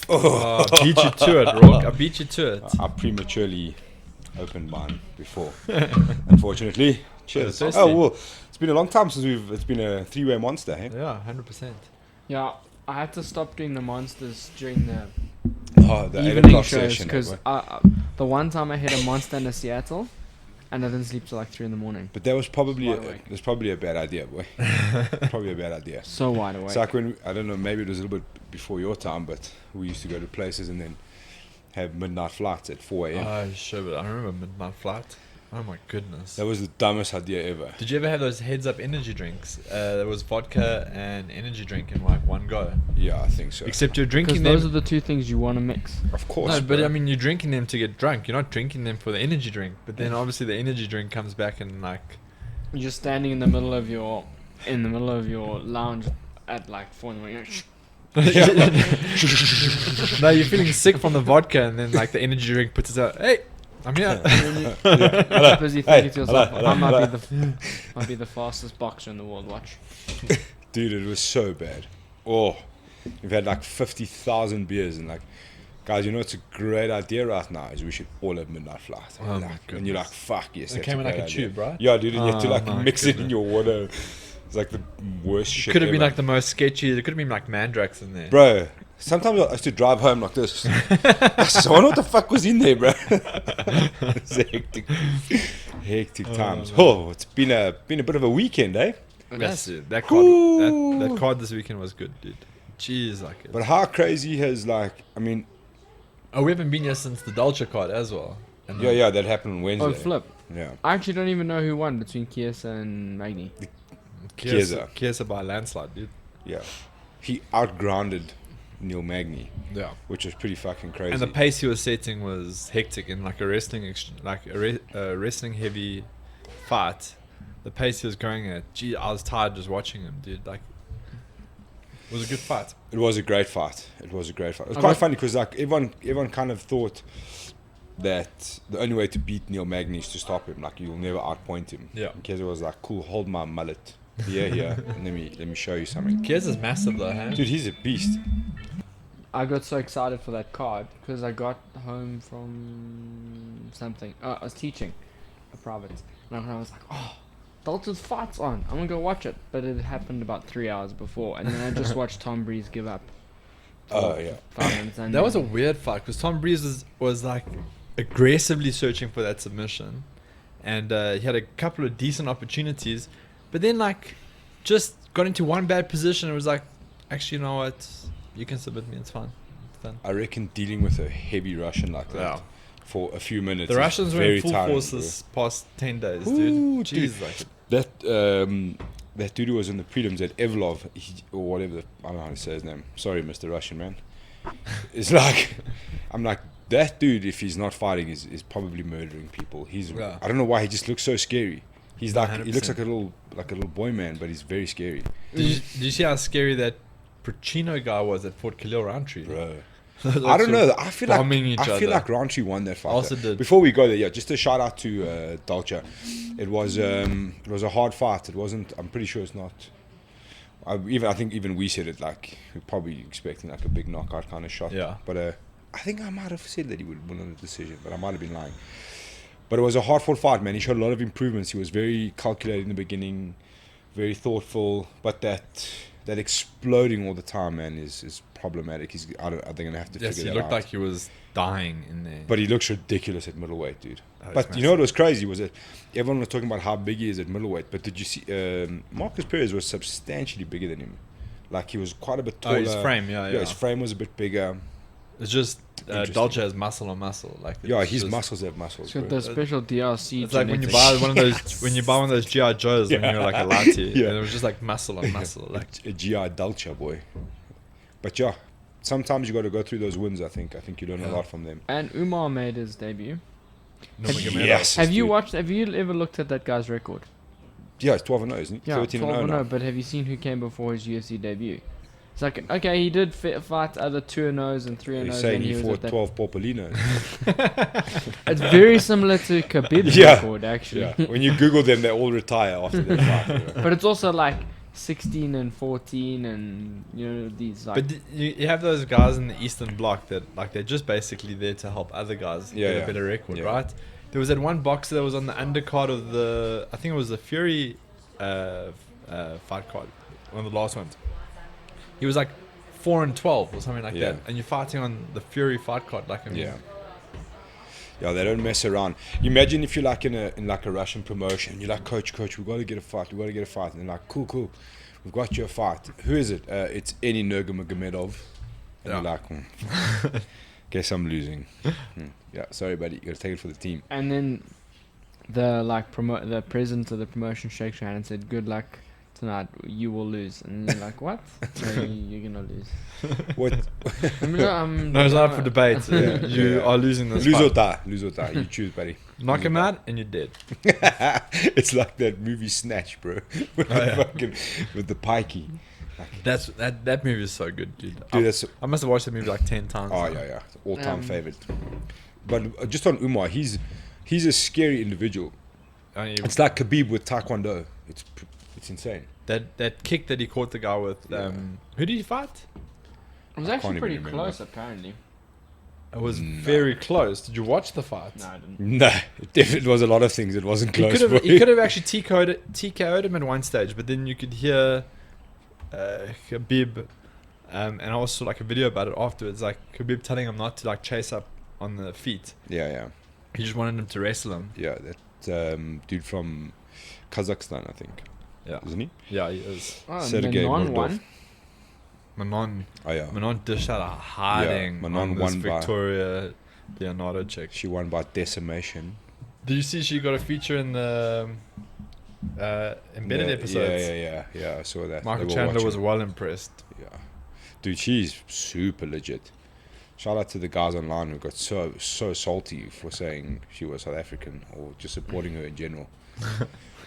I beat you to it, Rourke. I beat you to it. I prematurely opened mine before, unfortunately. Cheers. Thirsty. Oh, well, it's been a long time since it's been a three-way monster, eh? Yeah, 100%. Yeah, I had to stop doing the monsters during the Oh, the 8 evening o'clock shows session. because eh, the one time I hit a monster in Seattle, and I didn't sleep till like 3 in the morning. But that was probably Wide awake. a bad idea, boy. Probably a bad idea. So wide awake. It's like when, I don't know, maybe it was a little bit before your time, but we used to go to places and then have midnight flights at 4 a.m. Oh, sure, but I remember Midnight Flight. Oh my goodness. That was the dumbest idea ever. Did you ever have those heads-up energy drinks? There was vodka and energy drink in like one go. Yeah, I think so. Except you're Because drinking those are them. the two things you want to mix. Of course. No, but bro. I mean, you're drinking them to get drunk. You're not drinking them for the energy drink. But then obviously the energy drink comes back and like. You're just standing in the middle of your lounge at like 4 in the morning. No, you're feeling sick from the vodka, and then like the energy drink puts it out. Hey, I'm here. You're busy thinking to yourself, hello, I might be the fastest boxer in the world. Watch. Dude, it was so bad. Oh, we've had like 50,000 beers and like, guys, you know what's a great idea right now is we should all have midnight flight. Oh my and you're like, fuck yes. It that's came in a like a great idea. tube, right? Yeah, dude, and you have to Oh like my mix it in goodness. your water. It's like the worst shit. Could have been ever. like the most sketchy. There could have been like Mandrax in there. Bro, sometimes I used to drive home like this. I wonder what the fuck was in there, bro. It's hectic times. Oh, it's been a bit of a weekend, eh? Yes, dude. That Ooh. card. That card this weekend was good, dude. Jeez, like it. But how crazy has like, I mean, Oh, we haven't been here since the Dolce card as well. And yeah, that happened on Wednesday. Oh, flip. Yeah. I actually don't even know who won between Chiesa and Magny. Chiesa. Chiesa by a landslide, dude. Yeah. He outgrounded Neil Magny, Yeah. which was pretty fucking crazy. And the pace he was setting was hectic in like a wrestling, wrestling heavy fight. The pace he was going at, gee, I was tired just watching him, dude. Like, it was a good fight. It was a great fight. It was I quite got- funny because like everyone kind of thought that the only way to beat Neil Magny is to stop him. Like you'll never outpoint him. Yeah. And Chiesa was like, cool, hold my mullet. Here, and let me show you something. Chiesa's massive though, huh? Dude, he's a beast. I got so excited for that card because I got home from something. I was teaching a private, and I was like, "Oh, Dalton's fight's on. I'm gonna go watch it." But it happened about 3 hours before, and then I just watched Tom Breeze give up. Oh yeah. 5 minutes in. That was a weird fight because Tom Breeze was like aggressively searching for that submission, and he had a couple of decent opportunities, but then like just got into one bad position and was like, actually, you know what, you can submit me, it's fine, it's done. I reckon dealing with a heavy Russian like that Yeah. for a few minutes. The is Russians were very in full tiring, force bro. this past 10 days, Ooh, dude. dude. Jeez, like That dude who was in the prelims at Evlov, or whatever, I don't know how to say his name. Sorry, Mr. Russian man. It's like, I'm like, that dude, if he's not fighting, is probably murdering people. He's, Yeah. I don't know why he just looks so scary. He's like, he looks 100%. like a little boy man, but he's very scary, did you see how scary that Pacino guy was at Fort Khalil Roundtree? bro. Those I don't two know. I feel like bombing each I feel other. like Roundtree won that fight. Also though. did. Before we go there, yeah, just a shout out to Dolce. It was a hard fight. It wasn't. I'm pretty sure it's not. I think even we said it like we're probably expecting like a big knockout kind of shot. Yeah. But I think I might have said that he would win on a decision, but I might have been lying. But it was a hard fought fight, man. He showed a lot of improvements. He was very calculated in the beginning, very thoughtful. But that exploding all the time, man, is problematic. Are they gonna have to Yes, figure he that looked out? like he was dying in there. But he looks ridiculous at middleweight, dude. Oh, But he's you know what was crazy was that everyone was talking about how big he is at middleweight. But did you see Marcus Perez was substantially bigger than him? Like he was quite a bit taller. Oh, his frame, yeah. His frame was a bit bigger. It's just Interesting. Dolce has muscle on muscle. Like Yeah, it's his just- muscles have muscles. It's got Bro. the special DRC. It's like when you genetics. buy one of those when you GI Joes when you're like a latte, Yeah. and it was just like muscle on muscle. Like A GI Dolce boy. But yeah, sometimes you got to go through those wins. I think you learn a Yeah. lot from them. And Umar made his debut. Nurmagomedov. Yes. Have you dude. watched? Have you ever looked at that guy's record? Yeah, it's 12-0, isn't it? Yeah, 13 12 and 0 and 0. now. But have you seen who came before his UFC debut? It's like, okay, he did fight other 2-0s and 3-0s. You're saying and he was fought at that. 12 Popolinos. It's very similar to Khabib's Yeah. record, actually. Yeah. When you Google them, they all retire after that fight. You know? But it's also like 16 and 14 and these like. But you have those guys in the Eastern Bloc that like they're just basically there to help other guys get a better record, right? There was that one boxer that was on the undercard of I think it was the Fury fight card, one of the last ones. He was like 4-12 or something like that, and you're fighting on the Fury fight card, like Yeah, they don't mess around. You imagine if you're like in a Russian promotion, you're like, coach, we've got to get a fight, and they're like, cool, we've got you a fight. Who is it? It's any Nurmagomedov. And you're like, guess I'm losing. Yeah, sorry, buddy, you got to take it for the team. And then the president of the promotion shakes your hand and said, "Good luck tonight, you will lose." And you're like, what? No, you're gonna lose. What? No, it's not up for debate. You are losing this Lose fight. or die. You choose, buddy. Knock him out and you're dead. It's like that movie Snatch, bro. With the pikey. That movie is so good, dude. I must have watched that movie like 10 times. Oh, yeah. All-time favorite. But just on Umar, he's a scary individual. It's like Khabib with Taekwondo. It's insane. That kick that he caught the guy with. Who did he fight? It was actually pretty close, apparently. It was very close. Did you watch the fight? No, I didn't. No, it definitely was a lot of things. It wasn't close. He could have actually TKO'd him at one stage, but then you could hear Khabib, and I also saw like a video about it afterwards, like Khabib telling him not to like chase up on the feet. Yeah. He just wanted him to wrestle him. Yeah, that dude from Kazakhstan, I think. Yeah. Isn't he? Yeah, he is. Sergey Manon Mordov. won. Manon. Oh, yeah. Manon dished out a hiding Manon on this won by- Victoria Leonardo chick. She won by decimation. Did you see she got a feature in the embedded episodes? Yeah, I saw that. Michael They were Chandler was watching. well impressed. Yeah. Dude, she's super legit. Shout out to the guys online who got so salty for saying she was South African or just supporting her in general.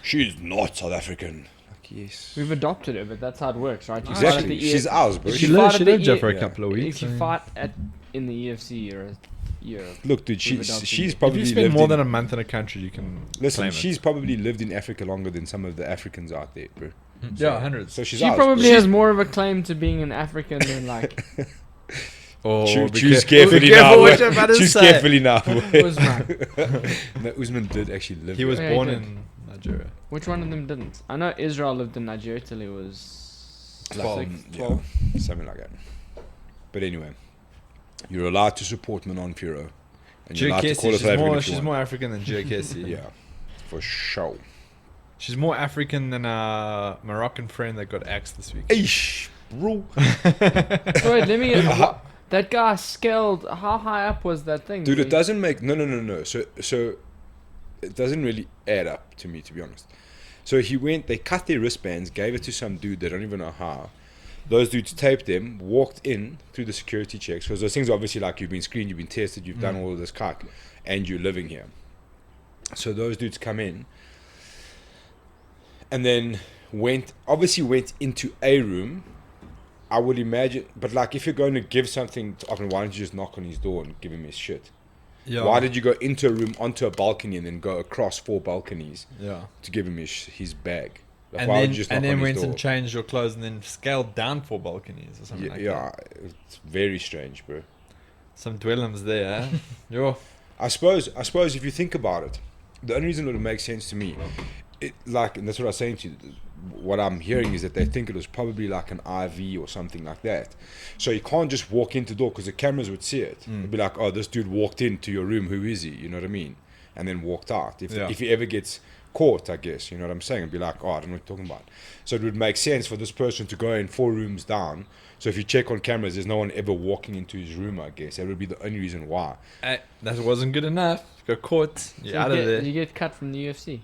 She's not South African. Like, yes. We've adopted her, but that's how it works, right? You Exactly. fight at the She's ours, bro. If She you fight lived at the there for a E- couple of weeks. If you fight in the UFC, you're Look, dude, We've adopted she's you. probably if you spend lived more in, than a month in a country, you can listen. claim She's probably lived in Africa longer than some of the Africans out there, bro. it. Yeah, hundreds. So she's she ours. probably She's- has more of a claim to being an African than like Oh, choose carefully be now. careful boy. what you're about to Choose say. carefully now. boy. Usman. No, Usman did actually live. He was Yeah, he born did. in Nigeria. Which one of them didn't? I know Israel lived in Nigeria till he was 12. 12. Something like that. But anyway, you're allowed to support Manon Firo, and you're allowed to call her South African if you she's want. more African than Giacchesi. Yeah, for sure. She's more African than our Moroccan friend that got axed this week. Eish, bro. So wait, let me get what, that guy scaled. How high up was that thing? Dude, it doesn't make no. So it doesn't really add up to me, to be honest. So they cut their wristbands, gave it to some dude, they don't even know how. Those dudes taped them, walked in through the security checks, because those things are obviously like you've been screened, you've been tested, you've done all of this cock, and you're living here. So those dudes come in, and then went into a room. I would imagine, but like if you're going to give something to Ogden, why don't you just knock on his door and give him his shit? Yeah. Why did you go into a room, onto a balcony, and then go across 4 balconies Yeah. to give him his bag? Like, And why would then, you just knock and on then his went door? and changed your clothes and then scaled down 4 balconies or something like Yeah, that. it's very strange, bro. Some dwellings there, eh? Yo. I suppose if you think about it, the only reason it would make sense to me, and that's what I was saying to you, what I'm hearing is that they think it was probably like an IV or something like that. So you can't just walk into the door because the cameras would see it. It'd be like, oh, this dude walked into your room, who is he? You know what I mean? And then walked out. If he ever gets caught, I guess, you know what I'm saying? It'd be like, oh, I don't know what you're talking about. So it would make sense for this person to go in 4 rooms down. So if you check on cameras, there's no one ever walking into his room, I guess. That would be the only reason why. That wasn't good enough. Got caught. You're out of there. You get cut from the UFC.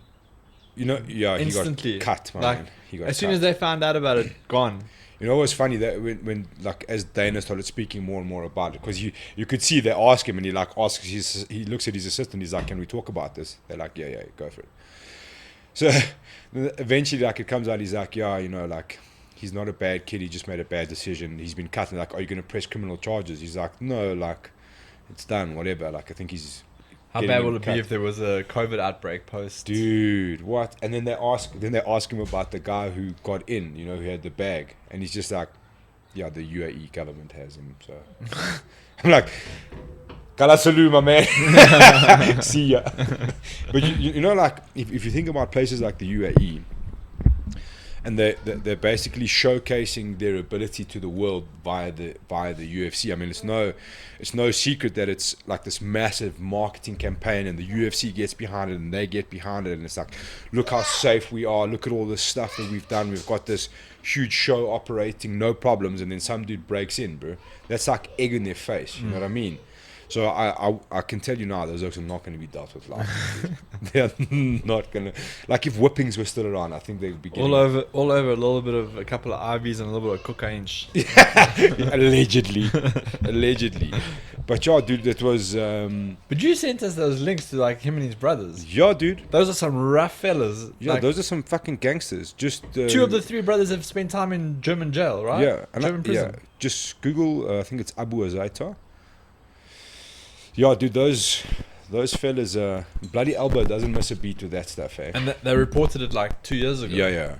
You know, yeah, Instantly. he got cut, man. Like, He got As soon cut. as they found out about it, gone. You know what's funny, that when like as Dana started speaking more and more about it, because you could see they ask him, and he looks at his assistant, he's like, can we talk about this? They're like, yeah, go for it. So eventually, like, it comes out, he's like, yeah, you know, like, he's not a bad kid, he just made a bad decision, he's been cut. And like, are you going to press criminal charges? He's like, no, like, it's done, whatever. Like, I think he's How getting bad him will it cut. be if there was a COVID outbreak post? Dude, what? And then they ask him about the guy who got in, you know, who had the bag, and he's just like, yeah, the UAE government has him. So I'm like, Kala salu, my man. See ya. But you know, like if you think about places like the UAE, and they're basically showcasing their ability to the world via the UFC. I mean, it's no secret that it's like this massive marketing campaign, and the UFC gets behind it, and they get behind it, and it's like, look how safe we are. Look at all this stuff that we've done. We've got this huge show operating, no problems, and then some dude breaks in, bro. That's like egg in their face. You know what I mean? So I can tell you now, those oaks are not going to be dealt with like they're not going to. Like if whippings were still around, I think they'd be getting all over a little bit of a couple of IVs and a little bit of cocaine. allegedly. But yeah, dude, that was But you sent us those links to like him and his brothers. yeah, dude. Those are some rough fellas. Yeah, Like, those are some fucking gangsters. Just 2 of the 3 brothers have spent time in German jail, right? yeah, and German prison. yeah. Just Google. I think it's Abu Azaita. Yeah, dude, those fellas, Bloody Elbow doesn't miss a beat with that stuff, eh? And they reported it like 2 years ago. Yeah.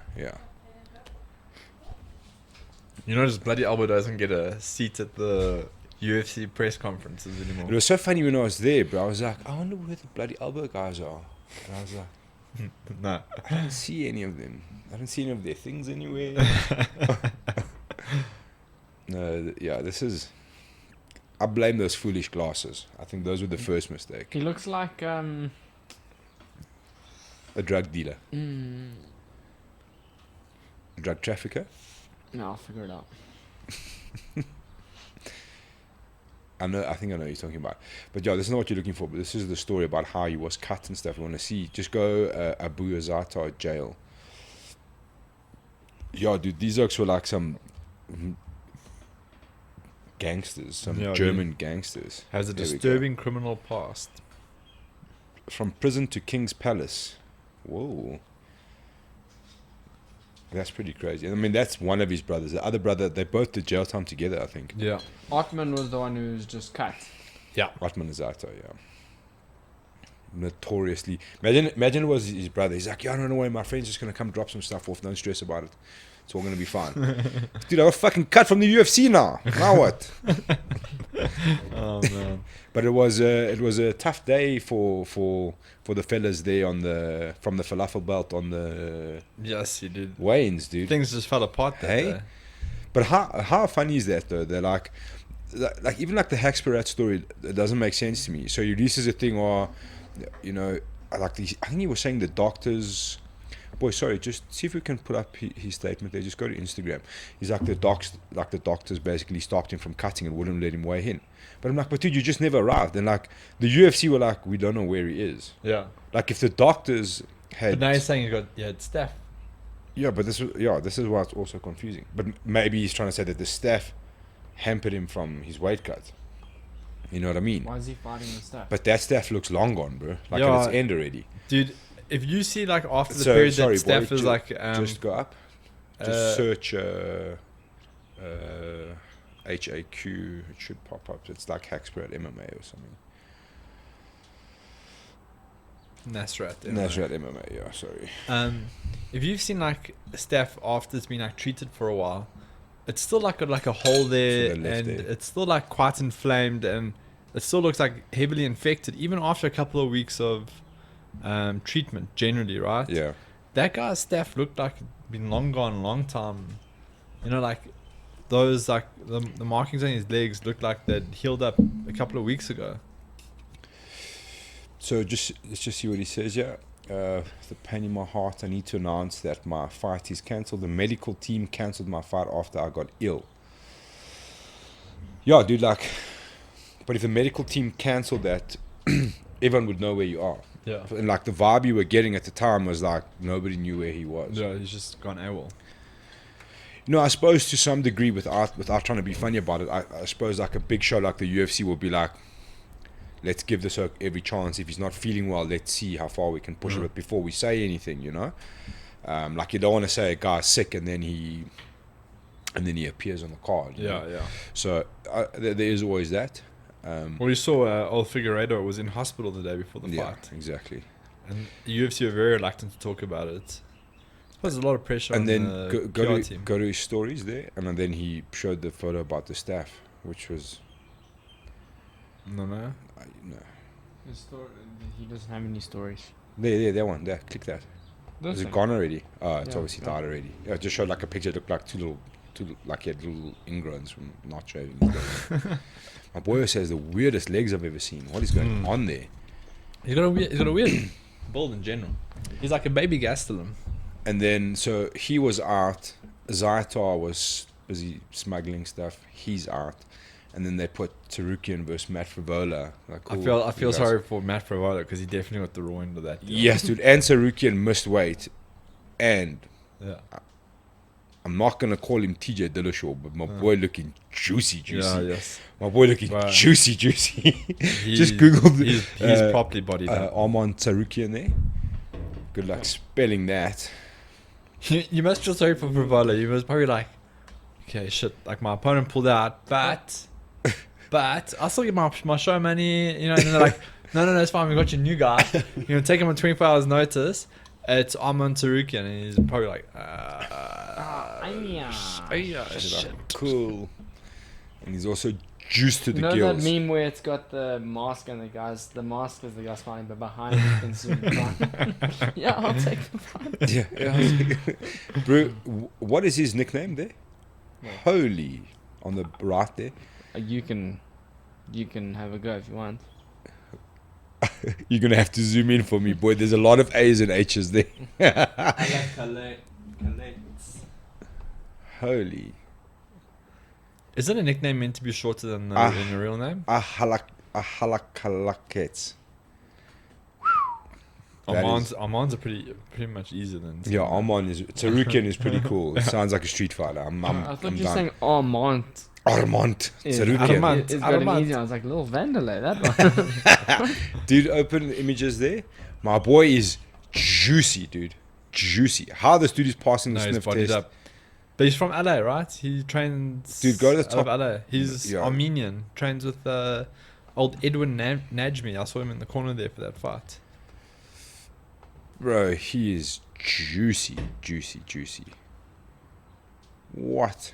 You notice Bloody Elbow doesn't get a seat at the UFC press conferences anymore. It was so funny when I was there, bro. I was like, I wonder where the Bloody Elbow guys are. And I was like, No. I don't see any of them. I don't see any of their things anywhere. No, yeah, this is... I blame those foolish glasses. I think those were the first mistake. He looks like A drug dealer. A drug trafficker. No, I'll figure it out. I think I know what you're talking about. But yeah, this is not what you're looking for, but this is the story about how he was cut and stuff. You want to see, just go Abu Azata jail. Yeah, dude, these oaks were like some gangsters, some Yeah, German gangsters. Has a There we go. disturbing criminal past. From prison to King's Palace. Whoa. That's pretty crazy. I mean, that's one of his brothers. The other brother, they both did jail time together, I think. Yeah. Otman was the one who was just cut. Yeah. Otman Azata, yeah. Notoriously. Imagine it was his brother. He's like, yeah, I don't know why, my friend's just going to come drop some stuff off. Don't stress about it. It's all going to be fine. Dude, I got fucking cut from the UFC now. Now what? Oh, man. But it was a tough day for the fellas there from the falafel belt on the Yes, he did. Waynes, dude. Things just fell apart that Hey? day. But how funny is that though? They're like even like the Haxparat story, it doesn't make sense to me. So he releases a thing, or you know, I think he was saying the doctors. Boy, sorry, just see if we can put up his statement there. Just go to Instagram. He's like the doctors basically stopped him from cutting and wouldn't let him weigh in. But I'm like, but dude, you just never arrived. And like the UFC were like, we don't know where he is. Yeah. Like if the doctors had. But now he's saying he had staff. Yeah, but this is why it's also confusing. But maybe he's trying to say that the staff hampered him from his weight cut. You know what I mean? Why is he fighting the staff? But that staff looks long gone, bro. Like Yeah. at its end already. Dude, if you see like after the So, period sorry, that staff boy, is like just go up. Just search HAQ. It should pop up. It's like Haxparat MMA or something. Nasrat. Nasrat MMA, yeah, sorry. If you've seen like staff after it's been like treated for a while, it's still like got like a hole there, To the left and there. it's still like quite inflamed, and it still looks like heavily infected even after a couple of weeks of treatment generally, right? Yeah. That guy's staff looked like it'd been long gone, long time. You know, like those like the markings on his legs looked like they'd healed up a couple of weeks ago. So let's just see what he says here. The pain in my heart, I need to announce that my fight is cancelled. The medical team cancelled my fight after I got ill. Yeah, dude, like, but if the medical team cancelled that, everyone would know where you are. Yeah. And like the vibe you were getting at the time was like nobody knew where he was. Yeah, he's just gone AWOL. No, I suppose to some degree, without trying to be funny about it, I suppose like a big show like the UFC will be like, let's give this every chance. If he's not feeling well, let's see how far we can push it before we say anything, you know? Like you don't want to say a guy's sick and then he appears on the card. You know? Yeah. So there is always that. Well, you saw old Figueiredo was in hospital the day before the Yeah, fight. exactly. And the UFC were very reluctant to talk about it. I suppose there's a lot of pressure And on then the go PR to team. go to his stories there, and then he showed the photo about the staff, which was No. no. He doesn't have any stories. There, that one. There, click that. Is it gone already? Oh, it's Yeah, obviously gone. died already. Yeah, it just showed like a picture. It looked like like he had little ingrowns from not shaving his legs. My boy says the weirdest legs I've ever seen. What is going on there? He's got a weird build in general. He's like a baby Gastelum. And then, so he was out. Zaitar was busy smuggling stuff. He's out. And then they put Tarukian versus Matt Frivola. Like, I cool, feel you guys- sorry for Matt Frivola because he definitely got the raw end of that deal. Yes, dude. And Tarukian missed weight. And Yeah. I'm not going to call him TJ Dillashaw, but my boy looking juicy. Yeah, yes. My boy looking Wow. juicy. Just Google He's properly bodied up. Armand Tarukian there. Good luck spelling that. You must feel sorry for Frivola. You must probably like, okay, shit. Like my opponent pulled out, but I'll still get my show money. You know, and then they're like, no, it's fine. We got your new guy. You know, take him on 24 hours notice. It's Armand Tarukian, and he's probably like, shit. Cool. And he's also juiced to the You know gills. that meme where it's got the mask and the mask is the guy smiling, but behind you can see the front. Yeah, I'll take the front. Yeah. Bro, what is his nickname there? Holy. On the right there. You can have a go if you want. You're going to have to zoom in for me, boy. There's a lot of A's and H's there. Holy. Is it a nickname meant to be shorter than the real name? Ahalakalakets. That is- Armand's are pretty much easier than. Yeah, Armand is... Tarukian is pretty cool. It sounds like a street fighter. I thought I'm you were done. saying Armand. Armand is- Tarukian. Armand. It's got an Armand. easy one. I was like, little Vandalay, that one. Dude, open the images there. My boy is juicy, dude. Juicy. How this dude is passing the No, he's sniff bodied test. up. But he's from LA, right? He trains. Dude, go to the out of top. LA. He's Yeah. Armenian. Trains with old Edwin Najmi. I saw him in the corner there for that fight. Bro, he is juicy. What?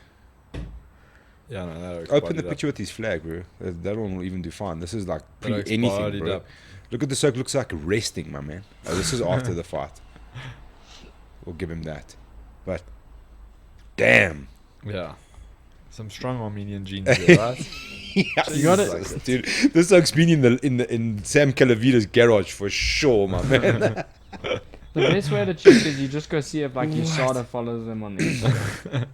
Yeah, no, that looks Open the bodied picture with his flag, bro. That one will even do fine. This is like That looks anything, bodied bro. up. Look at the circle. Looks like resting, my man. Oh, this is after the fight. We'll give him that. But, damn. Yeah. Some strong Armenian genes there, right? Yeah, You got it? dude. This looks been in Sam Calavida's garage for sure, my man. The best way to check is you just go see if like USADA follows them on Instagram.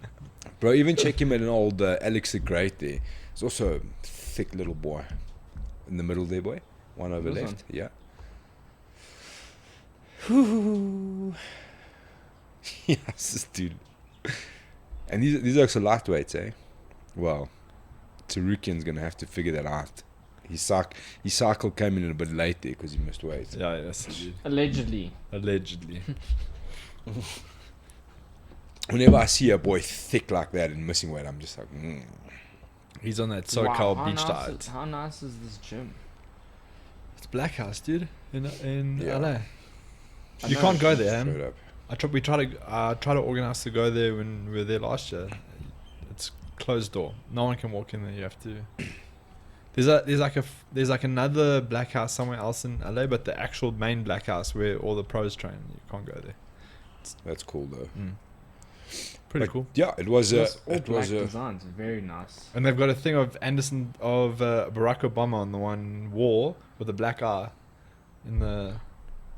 Bro, even check him at an old Alex the Great there. He's also a thick little boy. In the middle there, boy. One over This left. one? Yeah. Whew. Yes, dude. And these are also lightweights, eh? Well, Tarukian's going to have to figure that out. His cycle came in a bit late there because he missed weight. Yeah, yes, indeed. Allegedly. Allegedly. Whenever I see a boy thick like that and missing weight, I'm just like, He's on that SoCal Wow, beach how nice diet. how nice is this gym? It's Black House, dude, in Yeah. LA. I You know. can't go there, straight man. up. We try to organize to go there when we were there last year. It's closed door. No one can walk in there. You have to. There's like another Black House somewhere else in LA, but the actual main Black House where all the pros train, you can't go there. That's cool, though. Pretty But cool. Yeah, it was It's all it black was designs, very nice. And they've got a thing of Barack Obama on the one wall with a black eye in the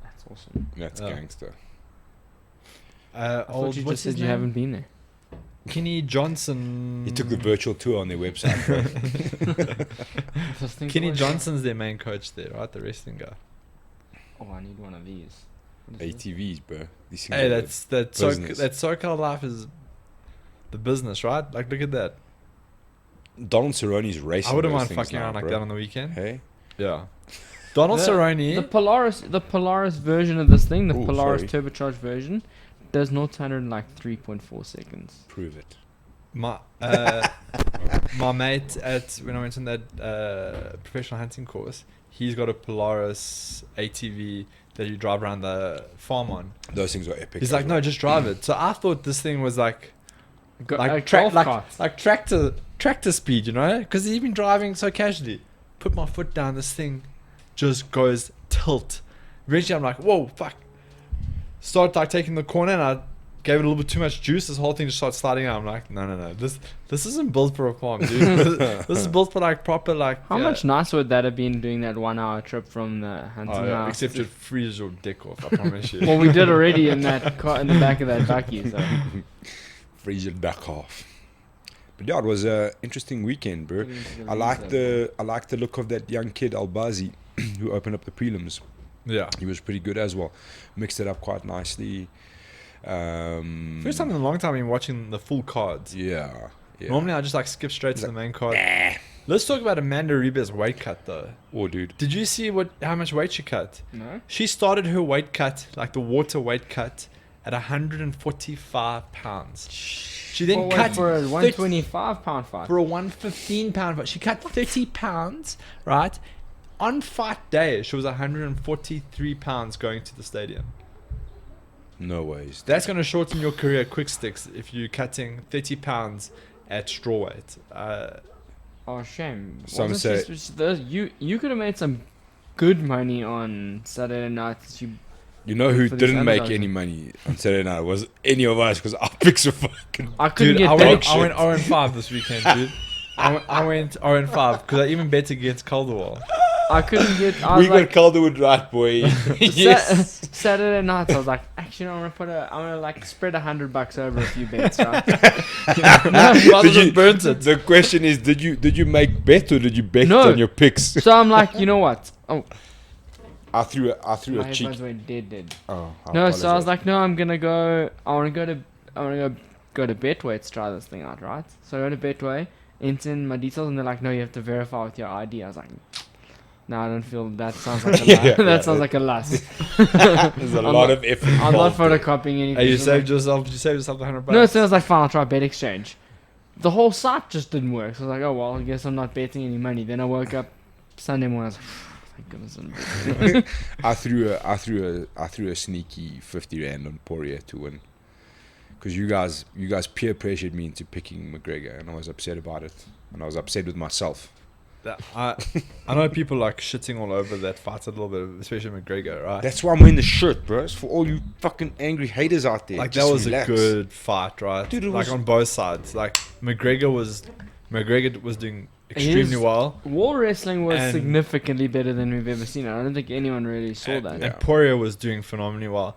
That's awesome. that's Yeah. gangster. I thought you what's just said his you name? haven't been there. Kenny Johnson. He took the virtual tour on their website, bro. Just think Kenny about Johnson's their main coach there, right? The wrestling guy. that. Oh, I need one of these. What is this? ATVs, bro. These things Hey, are that business. SoCal life is the business, right? Like, look at that. Donald Cerrone's racing. I wouldn't those mind things fucking now, around like bro. that on the weekend. Hey, Yeah. Donald Cerrone. The Polaris version of this thing, the Ooh, Polaris sorry. turbocharged version, does 0 to 100 in like 3.4 seconds. prove it. My my mate when I went on that professional hunting course, he's got a Polaris ATV that you drive around the farm on. Those things are epic. He's like, no, just drive it. So I thought this thing was like Golf tractor speed, you know? Because he's been driving so casually. Put my foot down, this thing just goes tilt. Eventually I'm like, whoa, fuck. Started like taking the corner and I gave it a little bit too much juice. This whole thing just started sliding out. I'm like, no. This isn't built for a farm, dude. This is built for like proper like. How much nicer would that have been doing that 1 hour trip from the hunting house? Except it freezes your dick off, I promise you. Well, we did already in that car in the back of that bucky. So. Freeze your duck off. But yeah, it was an interesting weekend, bro. I like the look of that young kid Albazi who opened up the prelims. Yeah, he was pretty good as well. Mixed it up quite nicely. First time in a long time I've been watching the full cards. Yeah. Normally I just like skip straight to the main card. Let's talk about Amanda Ribas' weight cut though. Oh, dude. Did you see how much weight she cut? No. She started her weight cut, like the water weight cut, at 145 pounds. She then cut for a 125 pound fight. For a 115 pound fight. She cut 30 pounds, right? On fight day, she was 143 pounds going to the stadium. No ways. That's going to shorten your career quick sticks if you're cutting 30 pounds at straw weight. Oh, shame. Some say you could have made some good money on Saturday night. You know who didn't make any money on Saturday night? It was any of us, because our picks were fucking. I couldn't get I that. went 0-5 this weekend, dude. I went 0-5 because I even bet against Calderwell. I couldn't get. We got Calderwood right, boy. Yes. Saturday night, I was like, actually, I'm gonna like spread $100 over a few bets, right? Burnt it. The question is, did you make bet or did you bet on your picks? So I'm like, you know what? Oh, I threw a cheek. My headphones went dead. Oh, no, so I was like, no, I'm gonna go. I wanna go to Betway to try this thing out, right? So I go to Betway, enter in my details, and they're like, no, you have to verify with your ID. I was like, no, I don't feel that sounds like a that sounds like a lust. There's a lot of effort. I'm not photocopying anything. Hey, you saved yourself $100. No, so I was like, fine, I'll try Bet Exchange. The whole site just didn't work. So I was like, oh well, I guess I'm not betting any money. Then I woke up Sunday morning. I was like, thank goodness. I threw a sneaky 50 rand on Poirier to win, because you guys peer pressured me into picking McGregor, and I was upset about it, and I was upset with myself. I know people like shitting all over that fight a little bit, especially McGregor, right? That's why I'm wearing the shirt, bro. It's for all you fucking angry haters out there. Like, just that was relax. a good fight, right? Dude, like on both sides. Like McGregor was doing extremely well. Wall wrestling was significantly better than we've ever seen. I don't think anyone really saw that. And Poirier was doing phenomenally well.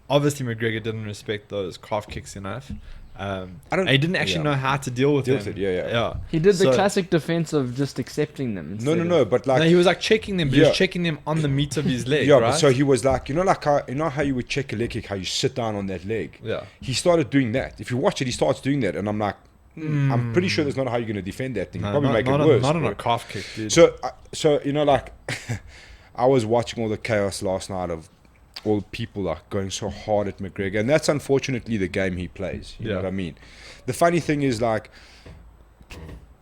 Obviously, McGregor didn't respect those calf kicks enough. He didn't actually know how to deal with them. Yeah. He did the classic defense of just accepting them. No, but like... No, he was like checking them, but he was checking them on the meat of his leg, yeah, right? But so he was like, how you would check a leg kick, how you sit down on that leg? Yeah. He started doing that. If you watch it, he starts doing that, and I'm like, I'm pretty sure that's not how you're going to defend that thing. No, probably make it worse. Not on a calf kick, dude. So like, I was watching all the chaos last night of all the people are going so hard at McGregor, and that's unfortunately the game he plays. You know what I mean? The funny thing is, like,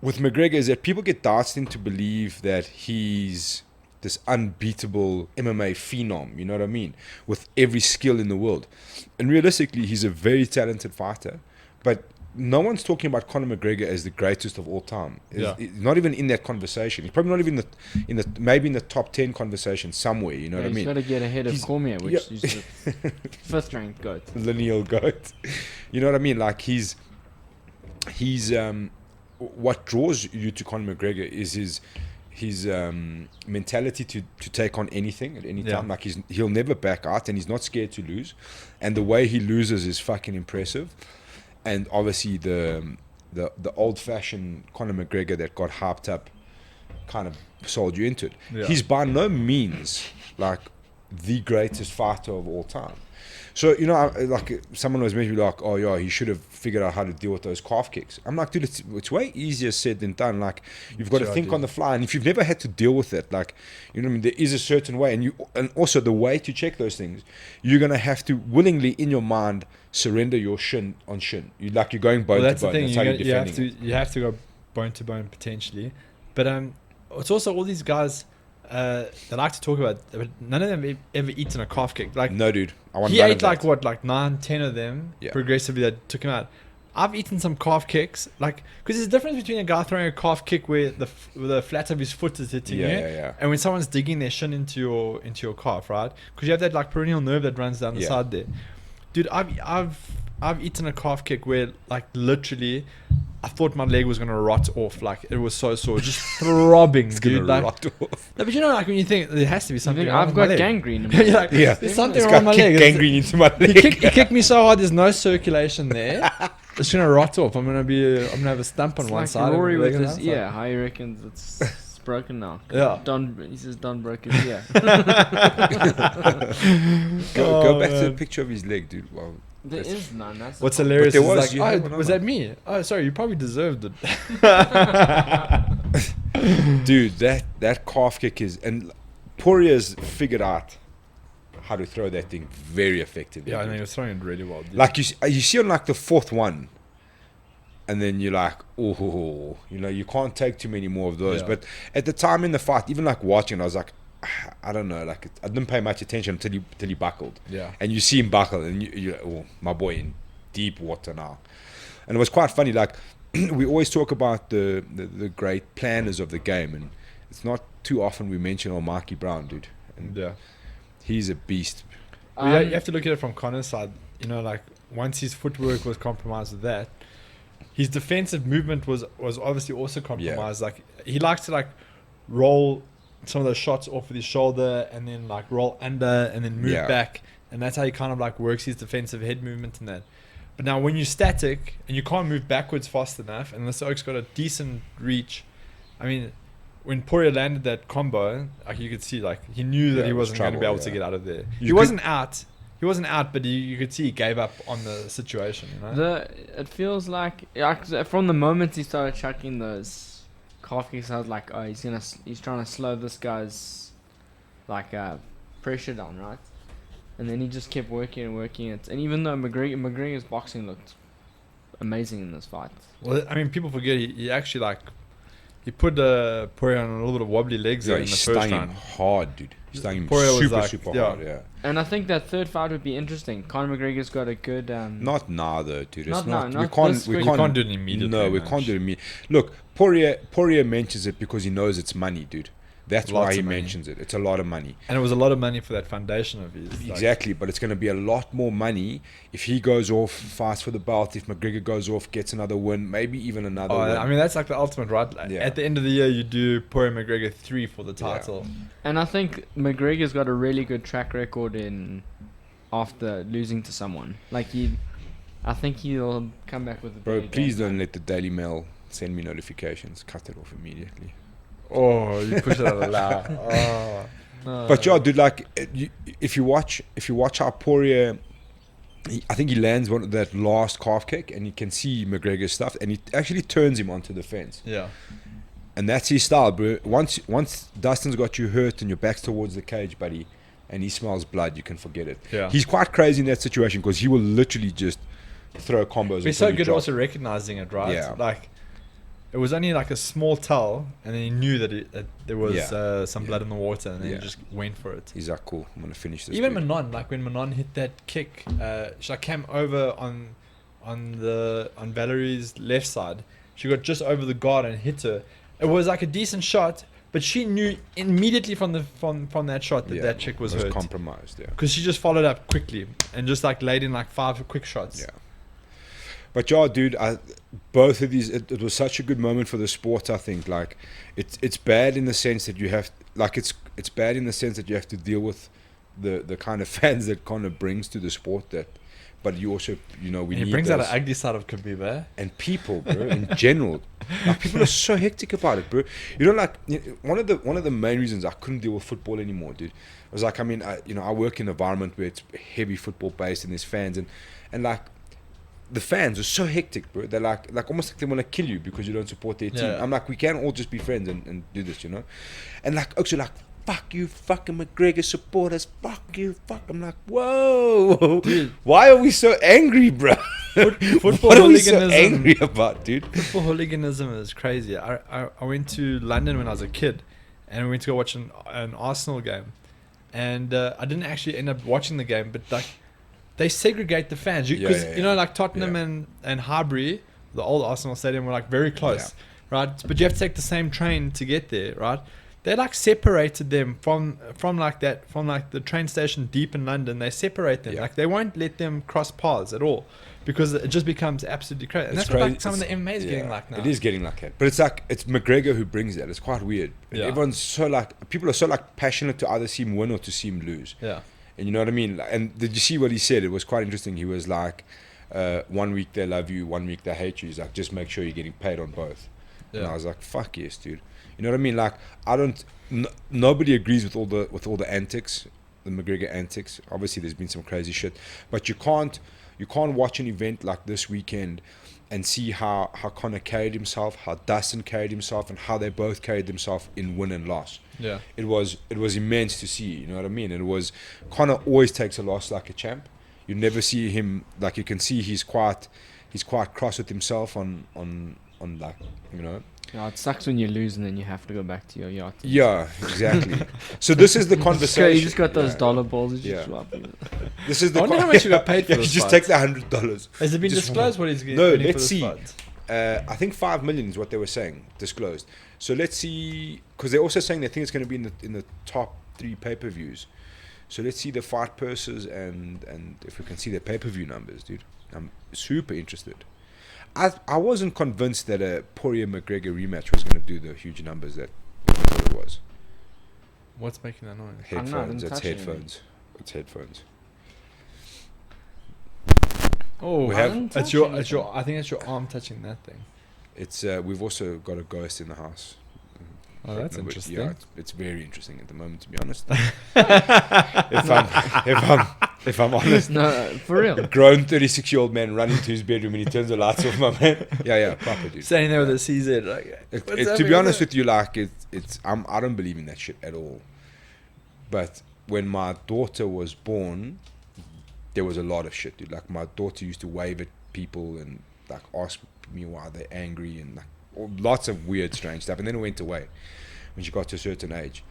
with McGregor is that people get danced into believe that he's this unbeatable MMA phenom, you know what I mean? With every skill in the world. And realistically, he's a very talented fighter, but no one's talking about Conor McGregor as the greatest of all time. He's not even in that conversation. He's probably not even maybe in the top 10 conversation somewhere. You know what I mean? He's got to get ahead of Cormier, which is the first ranked GOAT. Lineal GOAT. You know what I mean? Like he's what draws you to Conor McGregor is his mentality to take on anything at any time. Like he'll never back out, and he's not scared to lose. And the way he loses is fucking impressive. And obviously the old-fashioned Conor McGregor that got hyped up kind of sold you into it. Yeah. He's by no means like the greatest fighter of all time. So, like someone was maybe like, oh yeah, he should have figured out how to deal with those calf kicks. I'm like, dude, it's way easier said than done. Like, you've got to think on the fly, and if you've never had to deal with it, like, you know what I mean, there is a certain way, and also the way to check those things, you're gonna have to willingly in your mind surrender your shin on shin. You're going bone to bone. That's the thing. That's how you're defending it. You have to go bone to bone potentially. But it's also all these guys that like to talk about, but none of them have ever eaten a calf kick. Like, No, dude. I want he none ate of that. like 9-10 of them Yeah. progressively that took him out. I've eaten some calf kicks, like, because there's a difference between a guy throwing a calf kick where the flat of his foot is hitting you, Yeah. and when someone's digging their shin into your calf, right? Because you have that like peroneal nerve that runs down the Yeah. side there. Dude, I've eaten a calf kick where like literally I thought my leg was gonna rot off. Like, it was so sore, just throbbing, It's dude. gonna Like, rot off. no, but you know, like when you think there has to be I something think wrong I've with my got leg. gangrene. In You're my like, Yeah. there's something It's wrong with got my leg. gangrene into my leg. He kicked me so hard. There's no circulation there. It's gonna rot off. I'm gonna have a stump on It's one like side. Rory and with the leg on his the other ear. How he reckons it's broken now. Yeah. He says Don broke his ear. Go Oh, back to the man. picture of his leg, dude. Wow. There That's- is none. That's What's the hilarious there is was, like, you had oh, one was other. that me? Oh, sorry, you probably deserved it. Dude, that calf kick is, and Poirier's figured out how to throw that thing very effectively. Yeah, I dude. think he was throwing it really well. Dude. Like you see on like the fourth one, and then you're like, oh, you can't take too many more of those. Yeah. But at the time in the fight, even like watching, I was like, I don't know, like I didn't pay much attention until he buckled. Yeah. And you see him buckle, and you're like, oh, my boy in deep water now. And it was quite funny. Like we always talk about the great planners of the game, and it's not too often we mention old Marky Brown, dude. And Yeah. he's a beast. Well, you have to look at it from Connor's side. You know, like once his footwork was compromised with that, his defensive movement was obviously also compromised. Like he likes to like roll some of those shots off with his shoulder and then like roll under and then move Yeah. back, and that's how he kind of like works his defensive head movement and that. But now when you're static and you can't move backwards fast enough, and the Oak's got a decent reach, I mean, when Poirier landed that combo, like you could see, like he knew that Yeah, he it was wasn't going to be trouble, able to yeah. get out of there. You He wasn't out. He wasn't out, but you could see he gave up on the situation. You know. It feels like from the moment he started chucking those calf kicks, I was like, oh, he's trying to slow this guy's like pressure down, right? And then he just kept working it. And even though McGregor's boxing looked amazing in this fight. Well, I mean, people forget he actually like he put Poirier on a little bit of wobbly legs Yeah, there in the he's first stung him round. hard, dude. He stung him Poirier was super, like- super yeah. hard, yeah. And I think that third fight would be interesting. Conor McGregor's got a good. Not now, though, dude. It's Not now, we not can't, this we quick. You can't, can't do it immediately. No, we much. can't do it immediately. Look, Poirier mentions it because he knows it's money, dude. That's Lots why he of money. mentions it. It's a lot of money. And it was a lot of money for that foundation of his. Like, Exactly, but it's going to be a lot more money if he goes off, fights for the belt, if McGregor goes off, gets another win, maybe even another win. I mean, that's like the ultimate, right? Like, Yeah. At the end of the year, you do Poirier McGregor 3 for the title. And I think McGregor's got a really good track record in after losing to someone. I think he'll come back with a Bro, big please game. don't let the Daily Mail send me notifications. Cut it off immediately. Oh, you push it out loud. Oh, no. But yeah, dude, like if you watch how Poirier, I think he lands that last calf kick, and you can see McGregor's stuff, and he actually turns him onto the fence, Yeah. and that's his style, bro. Once Dustin's got you hurt and your back's towards the cage, buddy, and he smells blood, you can forget it. Yeah. He's quite crazy in that situation because he will literally just throw combos. He's until so you good at drop. also recognizing it, right? Yeah. Like, it was only like a small tell, and then he knew that there was Yeah. some blood in the water, and then Yeah. he just went for it. He's like, cool, I'm gonna finish this. Even dude. Manon, like when Manon hit that kick, she like came over on Valerie's left side. She got just over the guard and hit her. It was like a decent shot, but she knew immediately from that shot that that chick was hurt. compromised. Yeah. Because she just followed up quickly and just like laid in like 5 quick shots. Yeah. But yeah, dude, both of these, it was such a good moment for the sport. I think like it's bad in the sense that you have it's bad in the sense that you have to deal with the kind of fans that Conor brings to the sport. But you also we And need he brings out those- an ugly side of Khabib, eh? and people, bro, in general, like people are so hectic about it, bro. One of the main reasons I couldn't deal with football anymore, dude, was like, I mean, I work in an environment where it's heavy football based and there's fans and like the fans are so hectic, bro. They're like almost like they want to kill you because you don't support their team. Yeah. I'm like, we can't all just be friends and do this, and like actually like. Fuck you, fucking McGregor supporters. Fuck you, fuck. I'm like, whoa, Dude. why are we so angry, bro? Football What are we so hooliganism. angry about, dude? Football hooliganism is crazy. I went to London when I was a kid, and we went to go watch an Arsenal game, and I didn't actually end up watching the game, but like they segregate the fans because you know, like Tottenham and Highbury, the old Arsenal stadium, were like very close, right? But you have to take the same train to get there, right? They like separated them from the train station deep in London. They separate them, like they won't let them cross paths at all, because it just becomes absolutely crazy. And It's that's what crazy. like some of the MMA is getting like now. It is getting like that, but it's like it's McGregor who brings that. It's quite weird. Yeah. Everyone's so like people are so like passionate to either see him win or to see him lose. Yeah. And you know what I mean? And did you see what he said? It was quite interesting. He was like, 1 week they love you, 1 week they hate you. He's like, just make sure you're getting paid on both. And I was like, fuck yes, dude. You know what I mean? Like, nobody agrees with all the antics, the McGregor antics. Obviously, there's been some crazy shit, but you can't watch an event like this weekend and see how Conor carried himself, how Dustin carried himself, and how they both carried themselves in win and loss. Yeah. It was immense to see. You know what I mean? It was Conor always takes a loss like a champ. You never see him like, you can see he's quite cross with himself on like, you know. Yeah, it sucks when you lose and then you have to go back to your yacht. Yeah, exactly. So this is the conversation. You just got those dollar balls. You just swap them. This is the. I wonder how much you got paid for You this just fight. take the $100. Has it been Just disclosed what he's getting? No, for let's this see. fight? I think 5 million is what they were saying, disclosed. So let's see, because they're also saying they think it's going to be in the top 3 pay-per-views. So let's see the fight purses and if we can see the pay-per-view numbers, dude. I'm super interested. I wasn't convinced that a Poirier McGregor rematch was going to do the huge numbers that it was. What's making that noise? Headphones. It's headphones. It's headphones. Oh, We have- it's your. I think it's your arm touching that thing. It's we've also got a ghost in the house. Oh, that's No, but interesting. Yeah, it's very interesting at the moment, to be honest. if I'm honest, No, for real. a grown 36-year-old man running to his bedroom and he turns the lights off, my man. Yeah, proper dude. Standing there with a CZ, like. To be honest with you, like I don't believe in that shit at all. But when my daughter was born, there was a lot of shit, dude. Like my daughter used to wave at people and like ask me why they're angry and like lots of weird, strange stuff. And then it went away when she got to a certain age.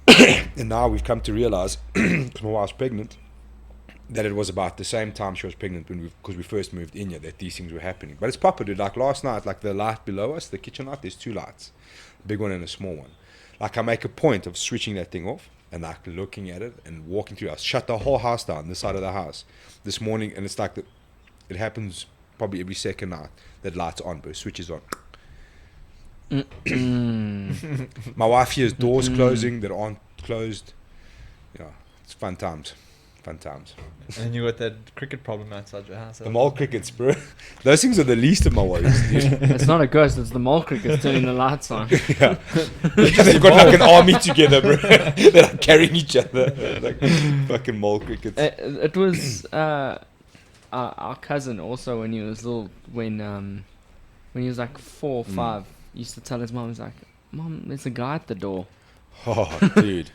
And now we've come to realize, because my wife's pregnant, that it was about the same time she was pregnant because we first moved in here, that these things were happening. But it's proper, dude. Like last night, like the light below us, the kitchen light, there's 2 lights, a big one and a small one. Like I make a point of switching that thing off and like looking at it and walking through. I shut the whole house down, this side of the house, this morning, and it's like it happens probably every second night that light's on, but it switches on. My wife hears doors closing that aren't closed. Yeah, it's fun times. And you got that cricket problem outside your house. The mole crickets, bro. Those things are the least of my worries, dude. It's not a ghost, it's the mole crickets turning the lights on. Yeah. They've got like an army together, bro. They're like carrying each other. Like fucking mole crickets. It was our cousin also when he was little, when he was like 4 or 5, he used to tell his mom, he's like, "Mom, there's a guy at the door." Oh, dude.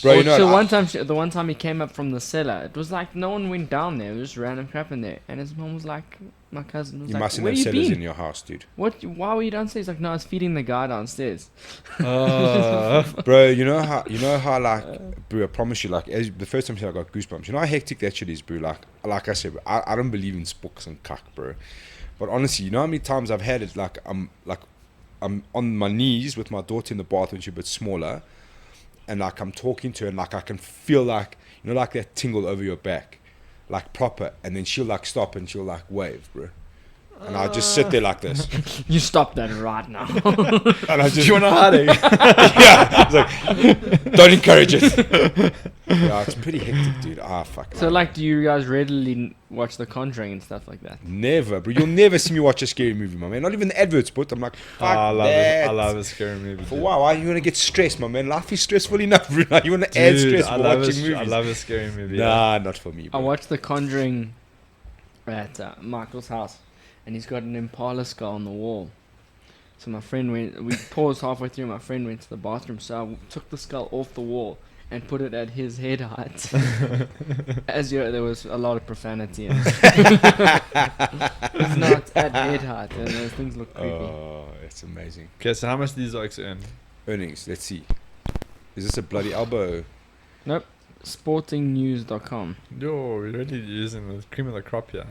Bro, you know So what? the one time he came up from the cellar, it was like no one went down there. It was just random crap in there. And his mom was like, my cousin was You like, mustn't "Where have you cellars been? in your house, dude. What? Why were you downstairs?" He's like, "No, I was feeding the guy downstairs." Bro, you know how like, bro, I promise you, like, the first time I got goosebumps. You know how hectic that shit is, bro. Like I said, I don't believe in spooks and cuck, bro. But honestly, you know how many times I've had it, I'm on my knees with my daughter in the bathroom, she's a bit smaller, and like I'm talking to her, and like I can feel like, you know, like that tingle over your back, like proper, and then she'll like stop and she'll like wave, bro. And I just sit there like this. You stop that right now. And I just, you want a heartache? yeah, it's like, don't encourage it. Yeah, it's pretty hectic, dude. Fuck. So like, do you guys readily watch The Conjuring and stuff like that? Never, bro. You'll never see me watch a scary movie, my man. Not even the adverts put. I'm like, fuck I love that. it. I love a scary movie. For dude. why you want to get stressed, my man? Life is stressful enough, bro. Now you want to add Dude, stress I for love watching movies. I love a scary movie. Nah, not for me, I bro. watched The Conjuring at Michael's house, and he's got an Impala skull on the wall. So my friend we paused halfway through, my friend went to the bathroom, so I took the skull off the wall, and put it at his head height. As there was a lot of profanity in it. It's not at head height, and those things look creepy. Oh, it's amazing. Okay, so how much do these oaks earn? Earnings, let's see. Is this a bloody elbow? Nope. Sportingnews.com. Yo, we're really using the cream of the crop here.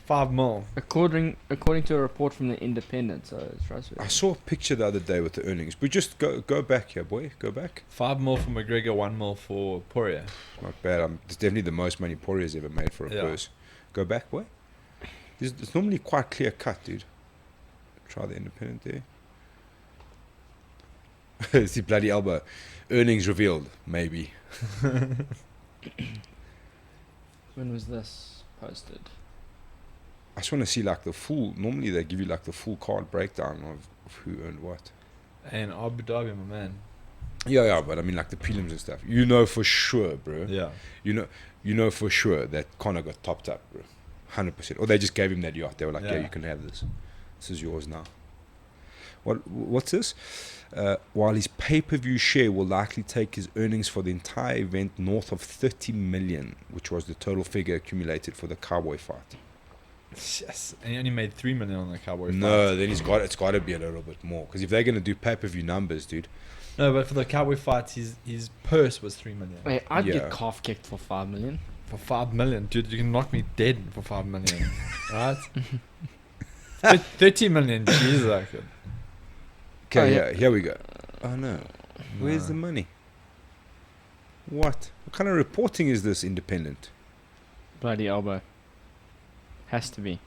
5 mil. According to a report from the Independent, so it's trustworthy. I saw a picture the other day with the earnings. But just go back here, boy. Go back. 5 mil for McGregor, 1 mil for Poirier. Not bad. It's definitely the most money Poirier's ever made for a purse. Go back, boy. It's normally quite clear cut, dude. Try the Independent there. It's the bloody elbow. Earnings revealed, maybe. When was this posted? I just want to see like the full. Normally they give you like the full card breakdown of who earned what. And Abu Dhabi, my man. Yeah, but I mean like the prelims and stuff. You know for sure, bro. Yeah. You know for sure that Conor got topped up, bro. 100%. Or they just gave him that yacht. They were like, yeah, you can have this. This is yours now. What's this? While his pay-per-view share will likely take his earnings for the entire event north of 30 million, which was the total figure accumulated for the Cowboy fight. Yes, and he only made 3 million on the Cowboy fight. No, then it's got to be a little bit more. Because if they're going to do pay-per-view numbers, dude. No, but for the Cowboy fight, his purse was 3 million. Wait, I'd get calf kicked for 5 million. For 5 million? Dude, you can knock me dead for 5 million. Right? 30 million, Jesus, I could. Okay, yeah, here we go. Oh, no. Where's the money? What kind of reporting is this, Independent? Bloody elbow. Has to be.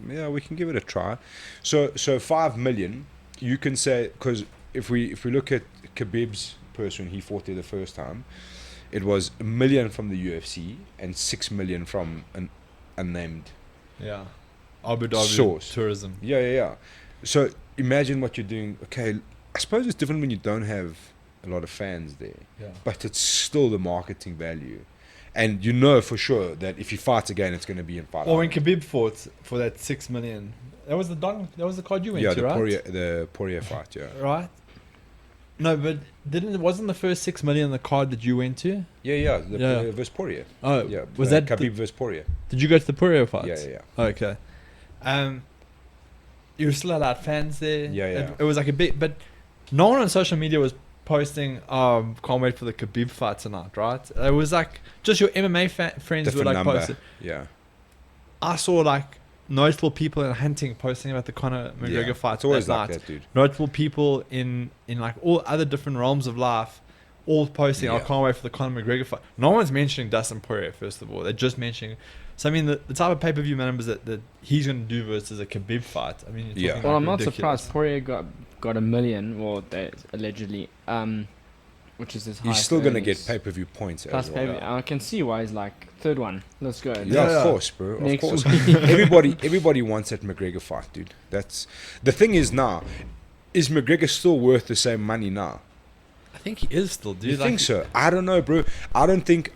Yeah, we can give it a try. So 5 million, you can say, because if we look at Khabib's purse when he fought there the first time, it was $1 million from the UFC and 6 million from an unnamed Abu Dhabi source. Tourism. Yeah. So imagine what you're doing. Okay, I suppose it's different when you don't have a lot of fans there. Yeah. But it's still the marketing value. And you know for sure that if he fights again, it's going to be in fight. Or when Khabib fought for that 6 million, that was the card you went to, right? The Poirier fight, yeah. Right. No, but wasn't the first 6 million the card that you went to? Yeah. Versus Poirier. Oh, yeah. Was that Khabib versus Poirier? Did you go to the Poirier fight? Yeah. Okay. You were still allowed fans there. Yeah. It was like a bit, but no one on social media was posting, can't wait for the Khabib fight tonight, right? It was like just your MMA friends Different were like number. posting. Yeah. I saw like notable people in hunting posting about the Conor McGregor fight. It's always that like night. that, dude. Notable people in like all other different realms of life, all posting, I can't wait for the Conor McGregor fight. No one's mentioning Dustin Poirier, first of all. They're just mentioning. So I mean, the type of pay-per-view numbers that he's going to do versus a Khabib fight. I mean, you're talking Well, like I'm not ridiculous. surprised. Poirier got $1 million, well, allegedly, which is his highest. He's still going to earnings. get pay-per-view points Plus as well. pay-per-view. I can see why he's like third one. Let's go. Yeah, Yeah. of course, bro. Of Next course. week. Everybody wants that McGregor fight, dude. That's the thing. Is McGregor still worth the same money now? I think he is still, dude. You think so? I don't know, bro. I don't think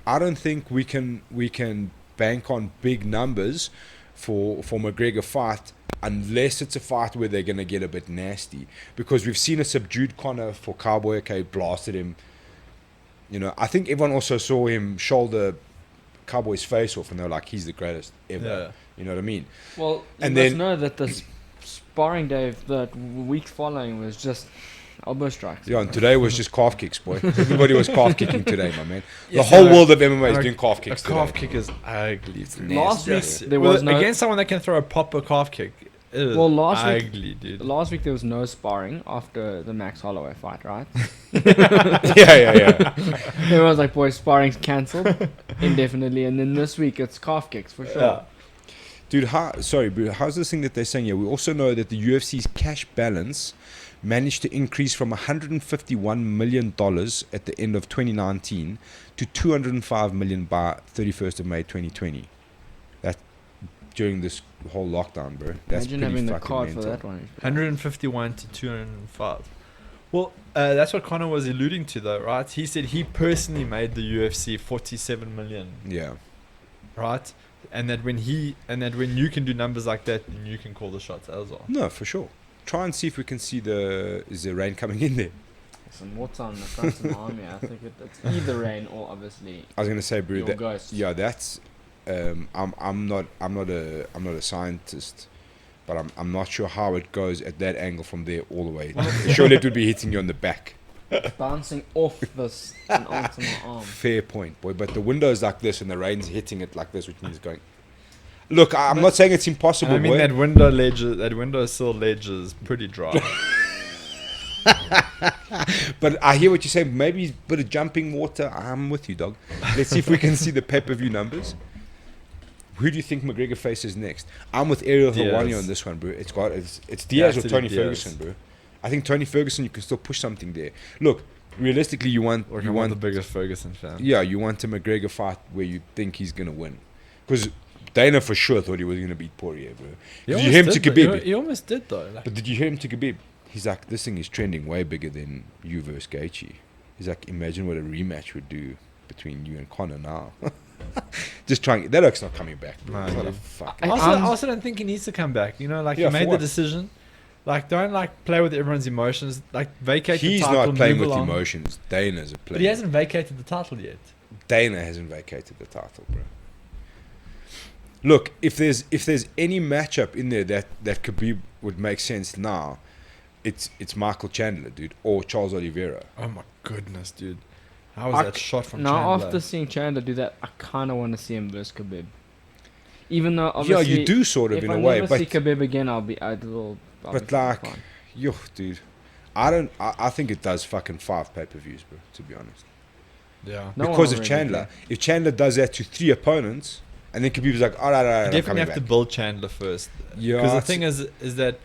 we can bank on big numbers for McGregor fight unless it's a fight where they're gonna get a bit nasty. Because we've seen a subdued Conor for Cowboy. Okay, blasted him. You know, I think everyone also saw him shoulder Cowboy's face off, and they were like, "He's the greatest ever." Yeah. You know what I mean? Well, you And must then- know that the sparring day, the week following, was just elbow strikes. Yeah, and today was just calf kicks, boy. Everybody was calf kicking today, my man. Yes, the whole no, world of MMA is no, doing calf kicks A calf today. kick is ugly. It's Last nasty. week there was no. against someone that can throw a proper calf kick. It is Well, ugly, dude. Last week there was no sparring after the Max Holloway fight, right? yeah. Everyone's like, boys, sparring's cancelled indefinitely, and then this week it's calf kicks for sure. Yeah. Dude, how's this thing that they're saying here? We also know that the UFC's cash balance managed to increase from $151 million at the end of 2019 to $205 million by 31st of May 2020. That during this whole lockdown, bro. That's Imagine pretty having the fucking card mental. for that one. 151 to 205. Well, that's what Conor was alluding to, though, right? He said he personally made the UFC 47 million, Yeah. right? And that when you can do numbers like that, then you can call the shots as well. No, for sure. Try and see if we can see is there rain coming in there? Some water on the front of my arm. Yeah, I think it's either rain or obviously. I was gonna say, bro. Your ghost. Yeah, that's. I'm not a scientist, but I'm not sure how it goes at that angle from there all the way. Surely it would be hitting you on the back. Bouncing off this and onto my arm. Fair point, boy. But the window's like this, and the rain's hitting it like this, which means going. Look, I'm not saying it's impossible, I mean, boy. that windowsill ledge is pretty dry. But I hear what you're saying. Maybe a bit of jumping water. I'm with you, dog. Let's see if we can see the pay-per-view numbers. Who do you think McGregor faces next? I'm with Ariel Helwani on this one, bro. It's Diaz or Tony Ferguson, bro. I think Tony Ferguson, you can still push something there. Look, realistically, you want the biggest Ferguson fan. Yeah, you want a McGregor fight where you think he's gonna win, because Dana for sure thought he was gonna beat Poirier, bro. Did you hear him to Khabib? He almost did though. Like, But did you hear him to Khabib? He's like, this thing is trending way bigger than you versus Gaethje. He's like, imagine what a rematch would do between you and Conor now. Just trying. That oak's not coming back, bro. No, It's not a dude. fucking. I also don't think he needs to come back. You know, like Yeah, he for made the what? decision. Like, don't like play with everyone's emotions. Like, vacate He's the title. not playing move with along. emotions. Dana's a player. But he hasn't vacated the title yet. Dana hasn't vacated the title, bro. Look, if there's any matchup in there that Khabib would make sense now, it's Michael Chandler, dude, or Charles Oliveira. Oh my goodness, dude! How was that shot from Now, Chandler? after seeing Chandler do that, I kind of want to see him versus Khabib. Even though Yeah, obviously, you do sort of if in I a way, never but see Khabib again, I'll be But like, fine. yo, dude, I think it does fucking 5 pay-per-views, bro. To be honest, Yeah. No one because of already Chandler. did. If Chandler does that to 3 opponents, and then Khabib's like, all right, You I'm definitely coming have back. to build Chandler first. Yeah, Because the it's- thing is that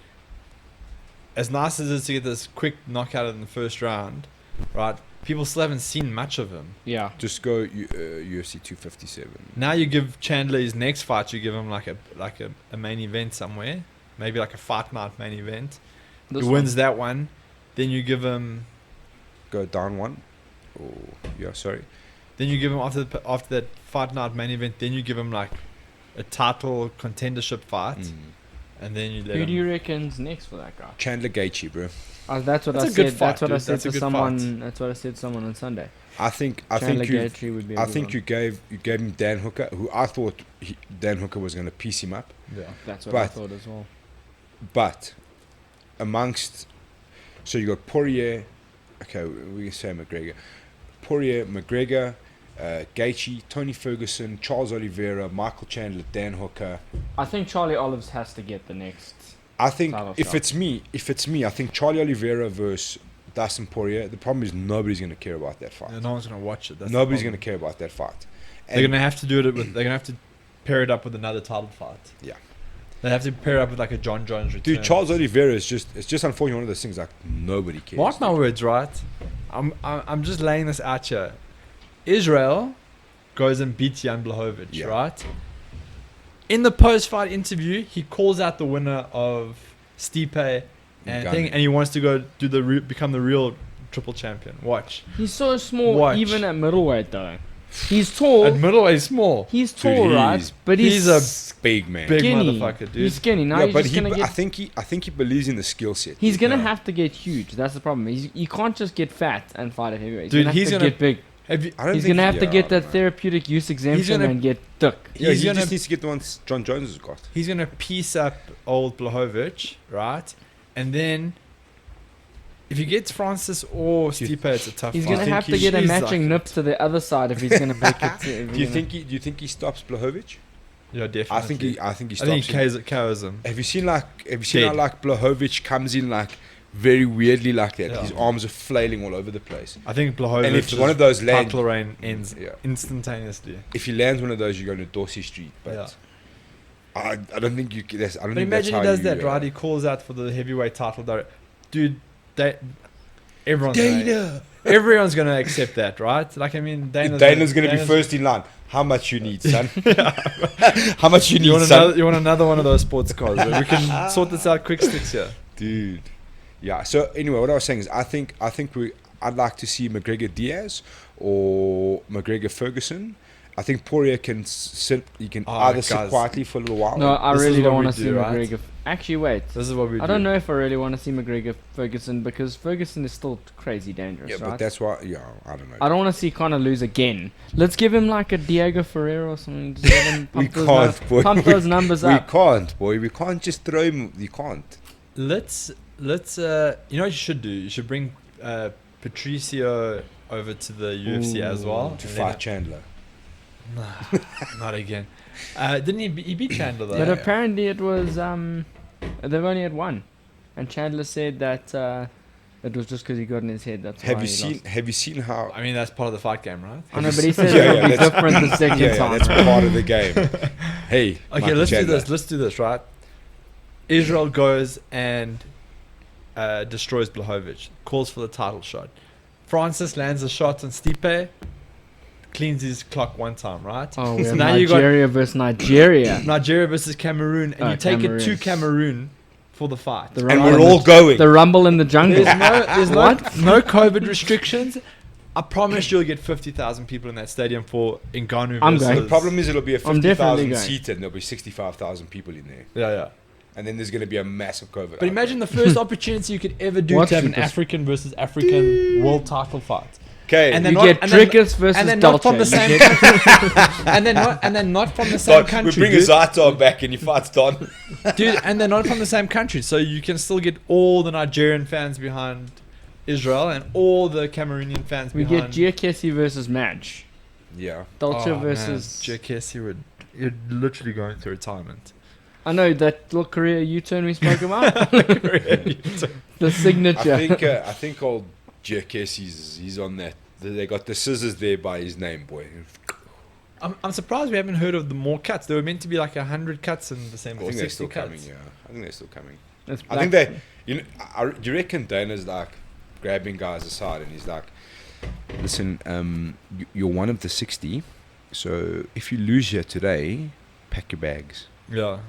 as nice as it is to get this quick knockout in the first round, right? People still haven't seen much of him. Yeah. Just go UFC 257. Now you give Chandler his next fight. You give him like a main event somewhere, maybe like a fight night main event. This He wins that one, then you give him. Go down 1. Oh, yeah, sorry. Then you give him after that fight night main event. Then you give him like a title contendership fight, and then you let Who him. do you reckon's next for that guy? Chandler Gaethje, bro. That's what That's I a good said. fight, That's what I dude. said That's a to good someone. fight. That's what I said to someone on Sunday. I think Chandler you. Gaethje would be. I think you gave him Dan Hooker, who I thought Dan Hooker was going to piece him up. Yeah. That's what I but- thought as well. But amongst, so you got Poirier. Okay, we can say McGregor. Poirier, McGregor, Gaethje, Tony Ferguson, Charles Oliveira, Michael Chandler, Dan Hooker. I think Charlie Olives has to get the next. I think Title if shot. it's me, I think Charlie Oliveira versus Dustin Poirier. The problem is nobody's going to care about that fight. Yeah, no one's gonna watch it. That's Nobody's the going to care about that fight. They're gonna have to do it with. They're gonna have to pair it up with another title fight. Yeah. They have to pair it up with like a John Jones return. Dude, Charles Oliveira is just unfortunately one of those things like nobody cares. Mark my dude. words, right? I'm just laying this out here. Israel goes and beats Jan Blachowicz, Yeah. right? In the post-fight interview, he calls out the winner of Stipe and Ngannou. thing, and he wants to go do become the real triple champion. Watch. He's so small, Watch. even at middleweight though. He's tall. At middleweight, he's small. He's Dude, tall, right? he's- But he's a Big man. big skinny. motherfucker, dude. He's skinny. Now yeah, he's but just gonna I get. think he believes in the skill set. He's gonna Yeah. have to get huge. That's the problem. You can't just get fat and fight at heavyweight. Dude, he's gonna have to get big. Have you, I don't He's think gonna have to yeah, get that man. therapeutic use exemption gonna- and get thick. Yeah, he's he gonna just needs to get the ones John Jones has got. he's gonna piece up old Blachowicz, right? And then if he gets Francis or Stipe, it's a tough He's fight. gonna think have to he- get a He's matching like- nip to the other side if he's gonna make it. Do you think he stops Blachowicz? Yeah, definitely. I think he I stops think him. he KOs him. Have you seen how Dead. like Blachowicz comes in like very weirdly like that? Yeah. His arms are flailing all over the place. I think Blachowicz. And if one of those land, title reign ends Yeah. instantaneously. if he lands one of those, you go to Dorsey Street. But Yeah. I don't think you. That's, I don't But think that's imagine how he does you, that, right? He calls out for the heavyweight title. Dude, everyone's everyone's gonna accept that, right? Like, I mean, Dana's going to be first in line. How much you need, son? How much you need, You want son? another one of those sports cars? Where we can sort this out quick sticks here. Dude. Yeah. So anyway, what I was saying is, I'd like to see McGregor Diaz or McGregor Ferguson, I think Poirier can sit. He can Oh, either sit guys. quietly for a little while. No, I This is really what don't we want to see do, right? McGregor. Actually, wait. This is what we do. I don't know if I really want to see McGregor Ferguson because Ferguson is still crazy dangerous, Yeah, right? but that's why. Yeah, I don't know. I don't want to see Conor lose again. Let's give him like a Diego Ferreira or something. Just let him We pump those can't, boy. pump those numbers We up. can't, boy. We can't just throw him. You can't. Let's you know what you should do? You should bring Patricio over to the UFC as well. To and fight Chandler. Nah, not again. Didn't he beat Chandler though? But Yeah. apparently it was they've only had one, and Chandler said that it was just because he got in his head. That's Have why you he seen? lost. Have you seen how? I mean, that's part of the fight game, right? I know, but he said Yeah, it would yeah, be that's- different the second Yeah, time. that's right? part of the game. Hey. Okay, Michael let's Chandler. do this. Let's do this, right? Israel goes and destroys Blachowicz. Calls for the title shot. Francis lands a shot on Stipe. Cleans his clock one time, right? Oh, we So have now you got Nigeria versus Nigeria. Nigeria versus Cameroon, and Oh, you take it to Cameroon. Cameroon for the fight. The And rumble we're in all the, going. the rumble in the jungle. There's What? no COVID restrictions. I promise you'll get 50,000 people in that stadium for Ngannou I'm versus... going. The problem is it'll be a I'm definitely 50,000 going. seater and there'll be 65,000 people in there. Yeah, yeah. And then there's going to be a massive COVID. But imagine the first opportunity you could ever do What to have an should this- African versus African world title fight. Okay. And You then get Trickus versus and then not Dolce. from the You same get- country. and then not from the same we country, bring a dude. Zato back and he fights Don. Dude, and they're not from the same country, so you can still get all the Nigerian fans behind Israel and all the Cameroonian fans We behind. get Giacchesi versus Madge. Yeah. Dolce Oh, versus. Jackie you're literally going to retirement. I know that little Korea U-turn we spoke about. The signature. I think old Jerkes, he's on that. They got the scissors there by his name, boy. I'm surprised we haven't heard of the more cuts. There were meant to be like 100 cuts in I December or think they're 60 still cuts. coming, yeah. I think they're still coming. That's I think black- they, you know, do you reckon Dana's like grabbing guys aside and he's like, listen, you're one of the 60, so if you lose here today, pack your bags. Yeah.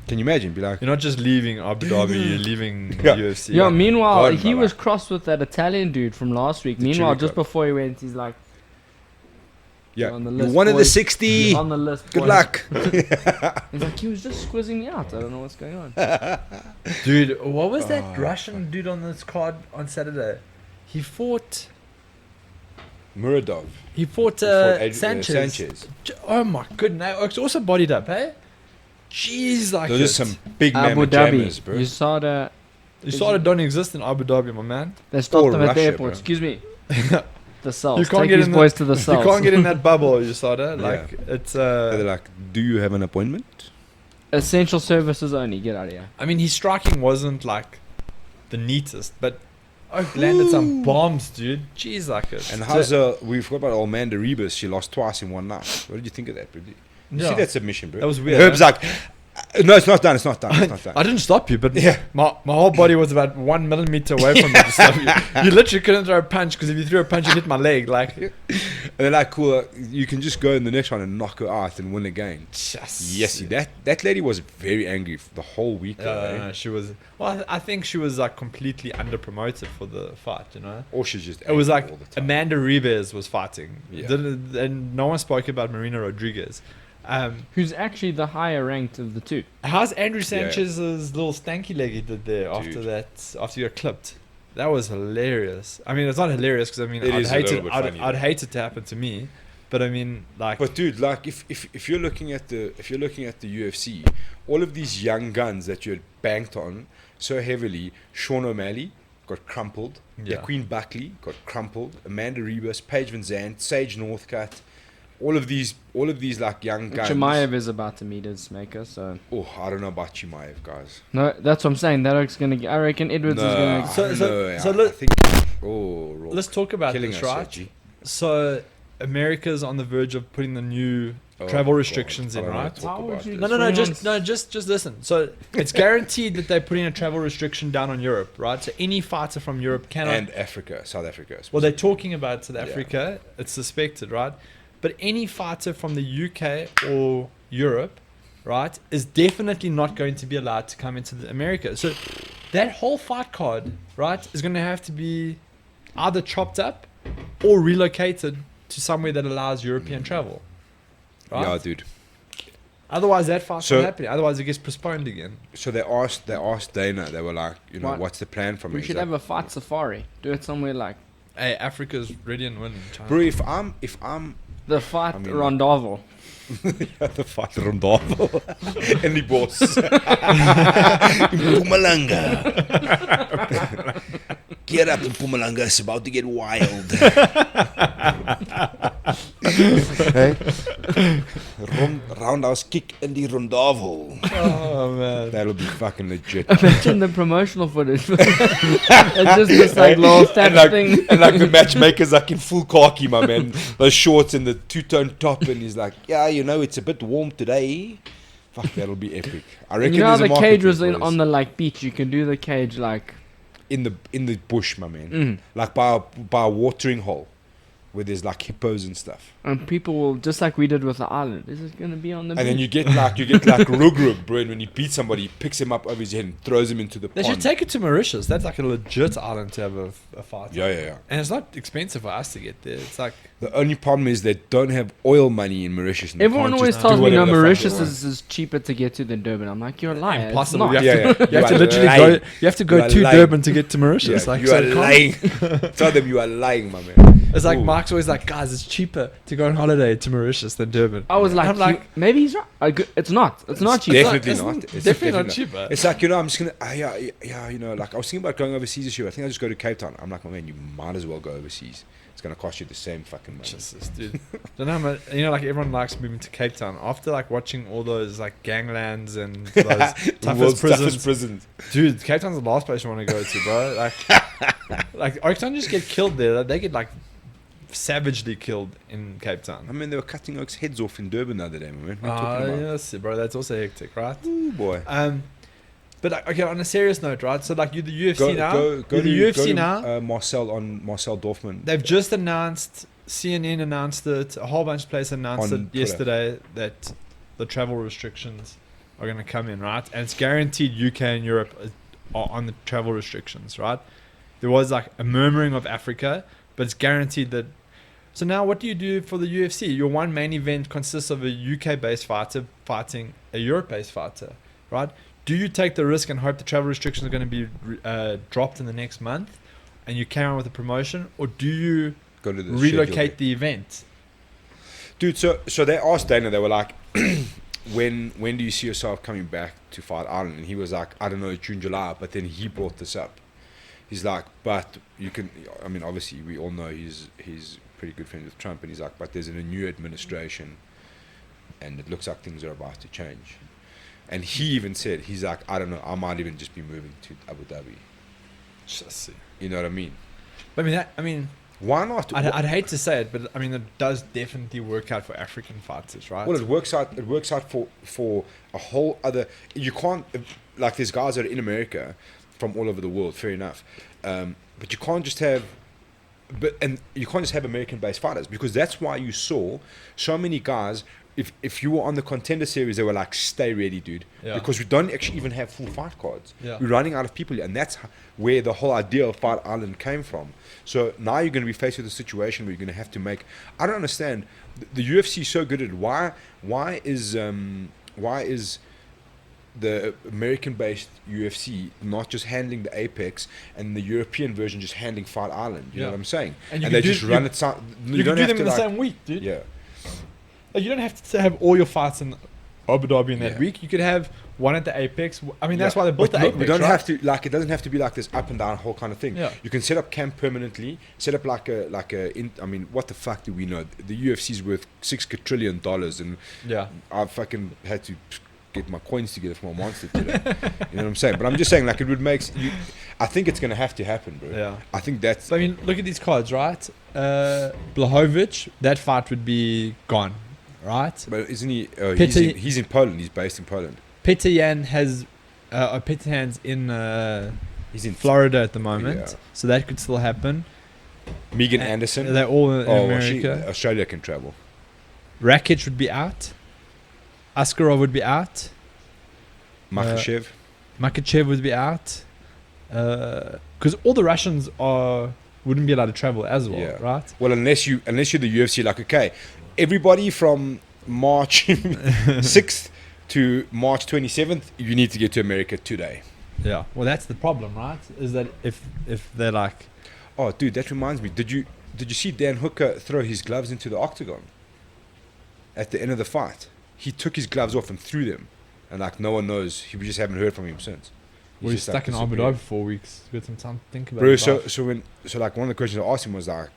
Can you imagine? Be like, You're not just leaving Abu Dhabi, you're leaving Yeah. UFC. Yeah, meanwhile, God, he brother. was crossed with that Italian dude from last week. The Meanwhile, Chirico. just before he went, he's like, yeah, on the you're list, one of the boys. 60. on the list. Good boys." luck. He's like, he was just squeezing me out. I don't know what's going on. Dude, what was that Oh, Russian dude on this card on Saturday? He fought Muradov. Sanchez. Oh my goodness. It's also bodied up, hey? Jeez, like Those it. are some big Abu mammoth jammers, Dhabi. bro. You saw the. You saw it don't exist in Abu Dhabi, my man. They stopped Or them at the Russia, airport. bro. Excuse me. The cells. You can't Take get these in boys to the You cells. can't get in that bubble, you saw that? Like, Yeah. it's... They're like, do you have an appointment? Essential services only. Get out of here. I mean, his striking wasn't, like, the neatest, but Oak landed some bombs, dude. Jeez, like it. And how's we forgot about Amanda Rebus? She lost twice in one night. What did you think of that, bro? You see that submission, bro? That was weird, Herb's huh? like, no, it's not done. It's not done. It's not done. I didn't stop you, but Yeah. my whole body was about 1 millimeter away from me to stop you. You literally couldn't throw a punch because if you threw a punch, you hit my leg. Like, And they're like, cool. You can just go in the next one and knock her out and win again. just Yes, that lady was very angry for the whole week. though, eh? she was. Well, I think she was like completely under promoted for the fight. You know, Or she's just. it was angry like all the time. Amanda Ribes was fighting, Yeah. and no one spoke about Marina Rodriguez. Who's actually the higher ranked of the two? How's Andrew Sanchez's little stanky leg he did there after Dude. that? After you got clipped, that was hilarious. I mean, it's not hilarious because I mean, It I'd is a hate little it. bit I'd, funny, I'd though. hate it to happen to me, but I mean, like, But dude, like if you're looking at the UFC, all of these young guns that you had banked on so heavily, Sean O'Malley got crumpled, Yeah. Queen Buckley got crumpled, Amanda Rebus, Paige Van Zandt, Sage Northcutt, all of these like young guns. Chimaev is about to meet his maker, so Oh, I don't know about Chimaev, guys. no, that's what I'm saying. That oak's gonna. I reckon Edwards is gonna. I think. Oh, Rourke. let's talk about Killing this, us, right? G. So, America's on the verge of putting the new Oh, travel God, restrictions I in, don't wanna right? talk Why would about you- this. No, just listen. So it's guaranteed that they're putting a travel restriction down on Europe, right? So any fighter from Europe cannot. And Africa, South Africa. Well, they're specifically. talking about South Yeah. Africa. It's suspected, right? But any fighter from the UK or Europe, right, is definitely not going to be allowed to come into America. So that whole fight card, right, is going to have to be either chopped up or relocated to somewhere that allows European travel. right? Yeah, dude. Otherwise, that fight's So- not happening. Otherwise, it gets postponed again. So they asked Dana. They were like, you know, What? what's the plan for me? We He's should like, have a fight safari. Do it somewhere like Hey, Africa's ready and winning. China. bro, if I'm the fight I mean, Rondavel. the fight Rondavo and the boss Mpumalanga. Get up, Mpumalanga! It's about to get wild. Hey? Roundhouse kick in the Rondavo. Oh man. That'll be fucking legit. Imagine the promotional footage. It's just this like little stat thing. And like the matchmaker's like in full khaki, my man. Those shorts and the two-tone top, and he's like, yeah, you know, it's a bit warm today. Fuck, that'll be epic. I reckon You know how there's a the market cage was for in, this. on the like beach. You can do the cage like in the bush, my man. Like by a watering hole where there's like hippos and stuff. and people will just like we did with the island. This is gonna be on the And then beach. you get like Rug, bro, and when you beat somebody, he picks him up over his head and throws him into the They pond. should take it to Mauritius. That's like a legit island to have a fight. Yeah. And it's not expensive for us to get there. It's like The only problem is they don't have oil money in Mauritius. And they Everyone can't always just tells do me no, whatever the fuck Mauritius they want. is cheaper to get to than Durban. I'm like, you're a liar. impossible. It's not. You have to, you have to are literally lying. go. You have to go You are to lying. Durban to get to Mauritius. Yeah, like you so are it can't- lying. Tell them you are lying, my man. It's like Ooh. Mark's always like, guys, it's cheaper to go on holiday to Mauritius than Durban. I was like, I'm like, maybe he's right. It's not. It's not cheaper. Definitely It's not. not- It's definitely not cheaper. It's like, you know, I'm just gonna, yeah, you know, like I was thinking about going overseas this year. I think I'll just go to Cape Town. I'm like, my man, you might as well go overseas. It's gonna cost you the same fucking money. Jesus, dude. Don't know, man. You know, like everyone likes moving to Cape Town after like watching all those like ganglands and those The toughest world's prisons. toughest prisons. Dude, Cape Town's the last place you want to go to, bro. Like Oak Town just get killed there. They get like savagely killed in Cape Town. I mean, they were cutting Oak's heads off in Durban the other day, man. What are you Ah, talking about? yes, bro. That's also hectic, right? Ooh, boy. But like, okay, on a serious note, right? So like, you're the UFC Go, now. go, go You're to, the UFC go to, now. Marcel Dorfman. They've just announced. CNN announced it. A whole bunch of places announced On it Twitter. yesterday that the travel restrictions are going to come in, right? And it's guaranteed UK and Europe are on the travel restrictions, right? There was like a murmuring of Africa, but it's guaranteed that. So now what do you do for the UFC? Your one main event consists of a UK-based fighter fighting a Europe-based fighter, right? Do you take the risk and hope the travel restrictions are going to be dropped in the next month and you carry on with the promotion? Or do you Go to the relocate schedule. the event? Dude, so they asked Dana, they were like, when do you see yourself coming back to Fight Island? And he was like, I don't know, June, July. But then he brought this up. He's like, but you can, I mean, obviously we all know he's pretty good friends with Trump. And he's like, but there's a new administration and it looks like things are about to change. And he even said, he's like, I don't know, I might even just be moving to Abu Dhabi. Just see. You know what I mean? But I mean, Why not? I'd hate to say it, but I mean, it does definitely work out for African fighters, right? Well, it works out. It works out for a whole other. You can't, like, there's guys that are in America from all over the world. Fair enough, but you can't just have. And you can't just have American-based fighters, because that's why you saw so many guys. If you were on the Contender Series, they were like, "Stay ready, dude," Yeah. because we don't actually even have full fight cards. Yeah. We're running out of people, and that's where the whole idea of Fight Island came from. So now you're going to be faced with a situation where you're going to have to make. I don't understand. The UFC is so good at it. Why is the American-based UFC not just handling the Apex and the European version just handling Fight Island? You know Yeah. what I'm saying? And And, you they can do- just run you- it. you can do them in the same week, dude. Yeah. Like, you don't have to have all your fights in Abu Dhabi in that Yeah. week. You could have one at the Apex. I mean, that's Yeah. why they built But the look, Apex. we don't right? have to, like, it doesn't have to be like this up and down whole kind of thing. Yeah. You can set up camp permanently. Set up I mean, what the fuck do we know? The UFC's worth $6 quadrillion, and Yeah. I fucking had to get my coins together for my monster today. You know what I'm saying? But I'm just saying, like, it would make. I think it's gonna have to happen, bro. Yeah. I think that's. So, I mean, look at these cards, right? Blahovic, that fight would be gone, right? But isn't he? Petty- He's in Poland. He's based in Poland. Peteryan has, Peteryan's in He's in Florida at the moment, Yeah. so that could still happen. Megan And Anderson. They're all in well, America. Australia can travel. Rakic would be out. Askarov would be out. Makhachev. Makachev would be out. Because all the Russians wouldn't be allowed to travel as well, Yeah. right? Well, unless you're the UFC, like, okay, everybody from March 6th to March 27th, you need to get to America today. Yeah. Well, that's the problem, right? Is that if they're like, Oh, dude, that reminds me. Did you see Dan Hooker throw his gloves into the octagon at the end of the fight? He took his gloves off and threw them, and like no one knows. We just haven't heard from him since. we're just, stuck in Abu disappeared. Dhabi for 4 weeks. We got some time to think about Bro, it. so like one of the questions I asked him was like,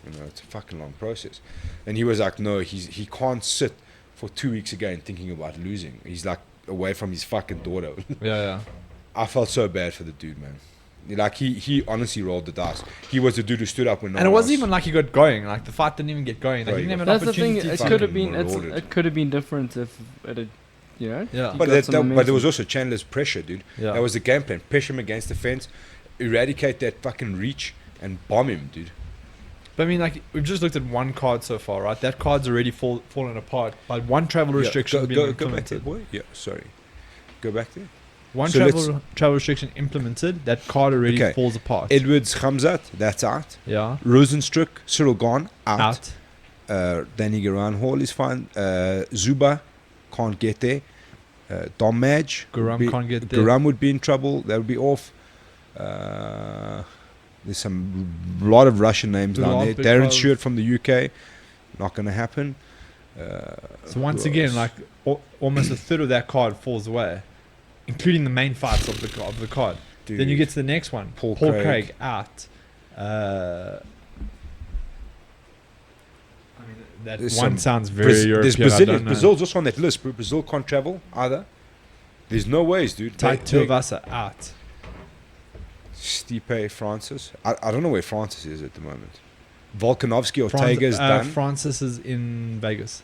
it's a fucking long process, and he was like, no, he can't sit for 2 weeks again thinking about losing. He's like away from his fucking daughter. Yeah. I felt so bad for the dude, man. Like he honestly rolled the dice. He was the dude who stood up when no And it one wasn't else- even like he got going. Like the fight didn't even get going. Like Right, he didn't have an That's the thing. opportunity. It to- could have been. marauded. It could have been different if it had, Yeah. you But, got some but there momentum. was also Chandler's pressure, dude. Yeah. That was the game plan. Pressure him against the fence, eradicate that fucking reach, and bomb him, dude. But I mean, like we've just looked at one card so far, right? That card's already fallen apart by one travel restriction Yeah, being go back there, implemented. boy. Yeah, sorry. Go back there. One So travel restriction implemented. That card already Okay. falls apart. Edwards, Khamzat, that's out. Yeah. Rosenstruck, Cyril Gone, out. Out. Danny Garan Hall is fine. Zuba can't get there. Dom Madge. Guram can't get there. Guram would be in trouble. That would be off. There's some lot of Russian names down Bilal there. Darren Bikov. Stewart from the UK. Not going to happen. So once who again, else? like almost a third of that card falls away, including the main fights of the card. Then you Dude, get to the next one. Paul Paul Craig. Craig out. I mean, that There's one some sounds very European. There's I Brazil. don't know. Brazil's also on that list, bro. Brazil can't travel either. There's no ways, dude. Tight Tuivasa out. Stipe Francis. I don't know where Francis is at the moment. Volkanovski Ortega's done. Francis is in Vegas.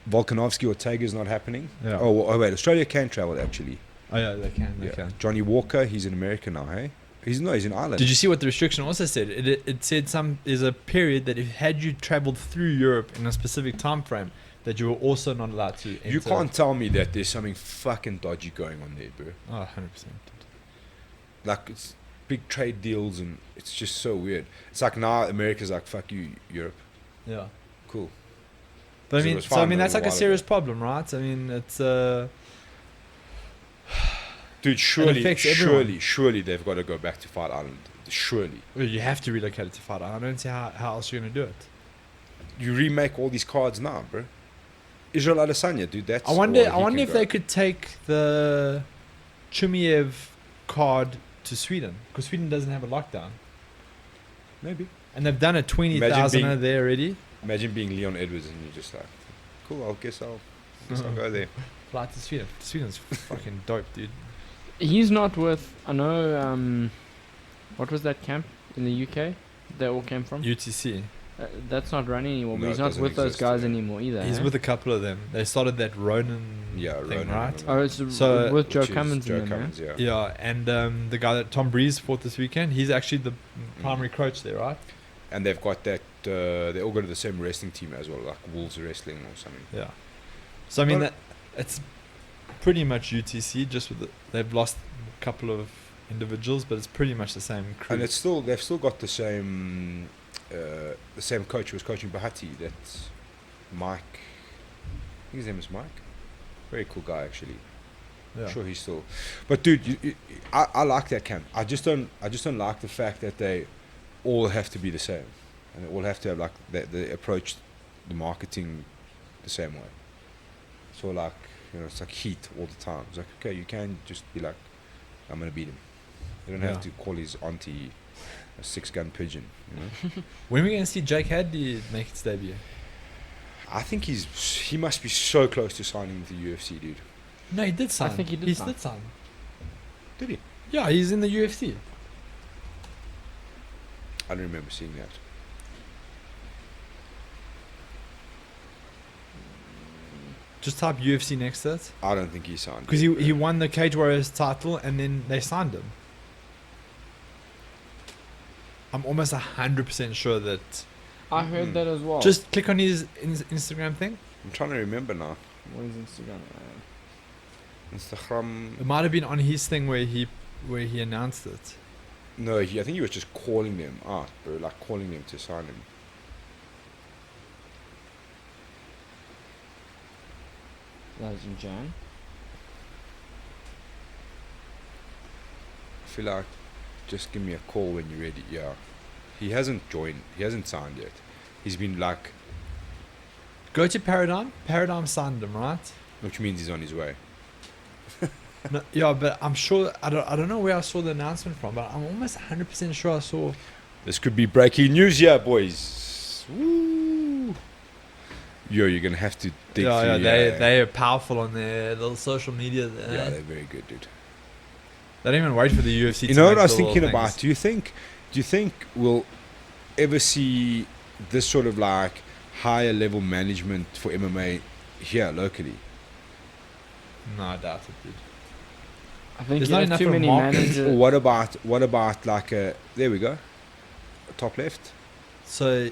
Volkanovski Ortega's not happening. Yeah. Oh wait, Australia can travel actually. Oh yeah, they can. They Yeah. can. Johnny Walker, he's in America now, hey? He's in Ireland. Did you see what the restriction also said? It said there's a period that if had you traveled through Europe in a specific time frame, that you were also not allowed to enter. You can't tell me that there's something fucking dodgy going on there, bro. Oh, 100%. Like it's big trade deals and it's just so weird. It's like now America's like fuck you, Europe. Yeah. Cool. But I So it mean, was so I fine mean a that's like a while serious ago. problem, right? I mean, it's Dude, affects everyone. surely they've got to go back to Fight Island. Surely. well, you have to relocate it to fight. I don't see how else you're gonna do it. You remake all these cards now, bro. Israel Adesanya, dude, that's I wonder can if go. they could take the Chumiev card to Sweden, because Sweden doesn't have a lockdown, Maybe. and they've done a 20,000 Imagine being- there already. Imagine being Leon Edwards and you're just like, cool, I guess I'll go there. Fly to Sweden. Sweden's fucking dope, dude. He's not with. I know. What was that camp in the UK? They all came from. UTC. That's not running anymore. No, But he's it not doesn't with those exist, guys yeah. anymore either. He's eh? with a couple of them. They started that Ronin Yeah, thing, Ronin, right? Oh, it's So- with Joe Which is Cummins Joe and them. eh? Cummins, yeah. Yeah, and the guy that Tom Breeze fought this weekend, he's actually the primary coach there, right? And they've got that, they all go to the same wrestling team as well, like Wolves Wrestling or something. Yeah. So I mean Well- that it's pretty much UTC. Just with they've lost a couple of individuals, but it's pretty much the same crew. And they've still got the same coach who was coaching Bahati. That's Mike. I think his name is Mike. Very cool guy, actually. yeah. I'm sure he's still. But dude, I like that camp. I just don't like the fact that they all have to be the same, and they all have to have like they approach the marketing the same way. So like it's like heat all the time. It's like okay, you can just be like, I'm gonna beat him. You don't have Yeah. to call his auntie a 6-gun pigeon. When are we gonna see Jake Hadley make its debut? I think he must be so close to signing with the UFC, dude. No, he did sign. think he did He sign. did sign. Did he? Yeah, he's in the UFC. I don't remember seeing that. Just type UFC next to it. I don't think he signed. Because yet, he bro. won the Cage Warriors title and then they signed him. I'm almost 100% sure that. I heard Mm. that as well. Just click on his Instagram thing. I'm trying to remember now. what is Instagram? Instagram. It might have been on his thing where he announced it. No, I think he was just calling them out, bro. Like calling them to sign him. That was in Jan. I feel like just give me a call when you're ready. Yeah. He hasn't signed yet. He's been like, Go to Paradigm. Paradigm signed him, right? which means he's on his way. No, yeah, but I'm sure I don't know where I saw the announcement from, but I'm almost 100% sure I saw. This could be breaking news here, boys. Woo. Yo, you're gonna have to dig Yeah, through. they are powerful on their little social media. Yeah, they're very good, dude. They don't even wait for the UFC. You to know what make I was the little thinking things. about? Do you think we'll ever see this sort of like higher level management for MMA here locally? No, I doubt it, dude. I think There's you not have enough too of a many market. managers. Or what about like a, there we go, top left? So,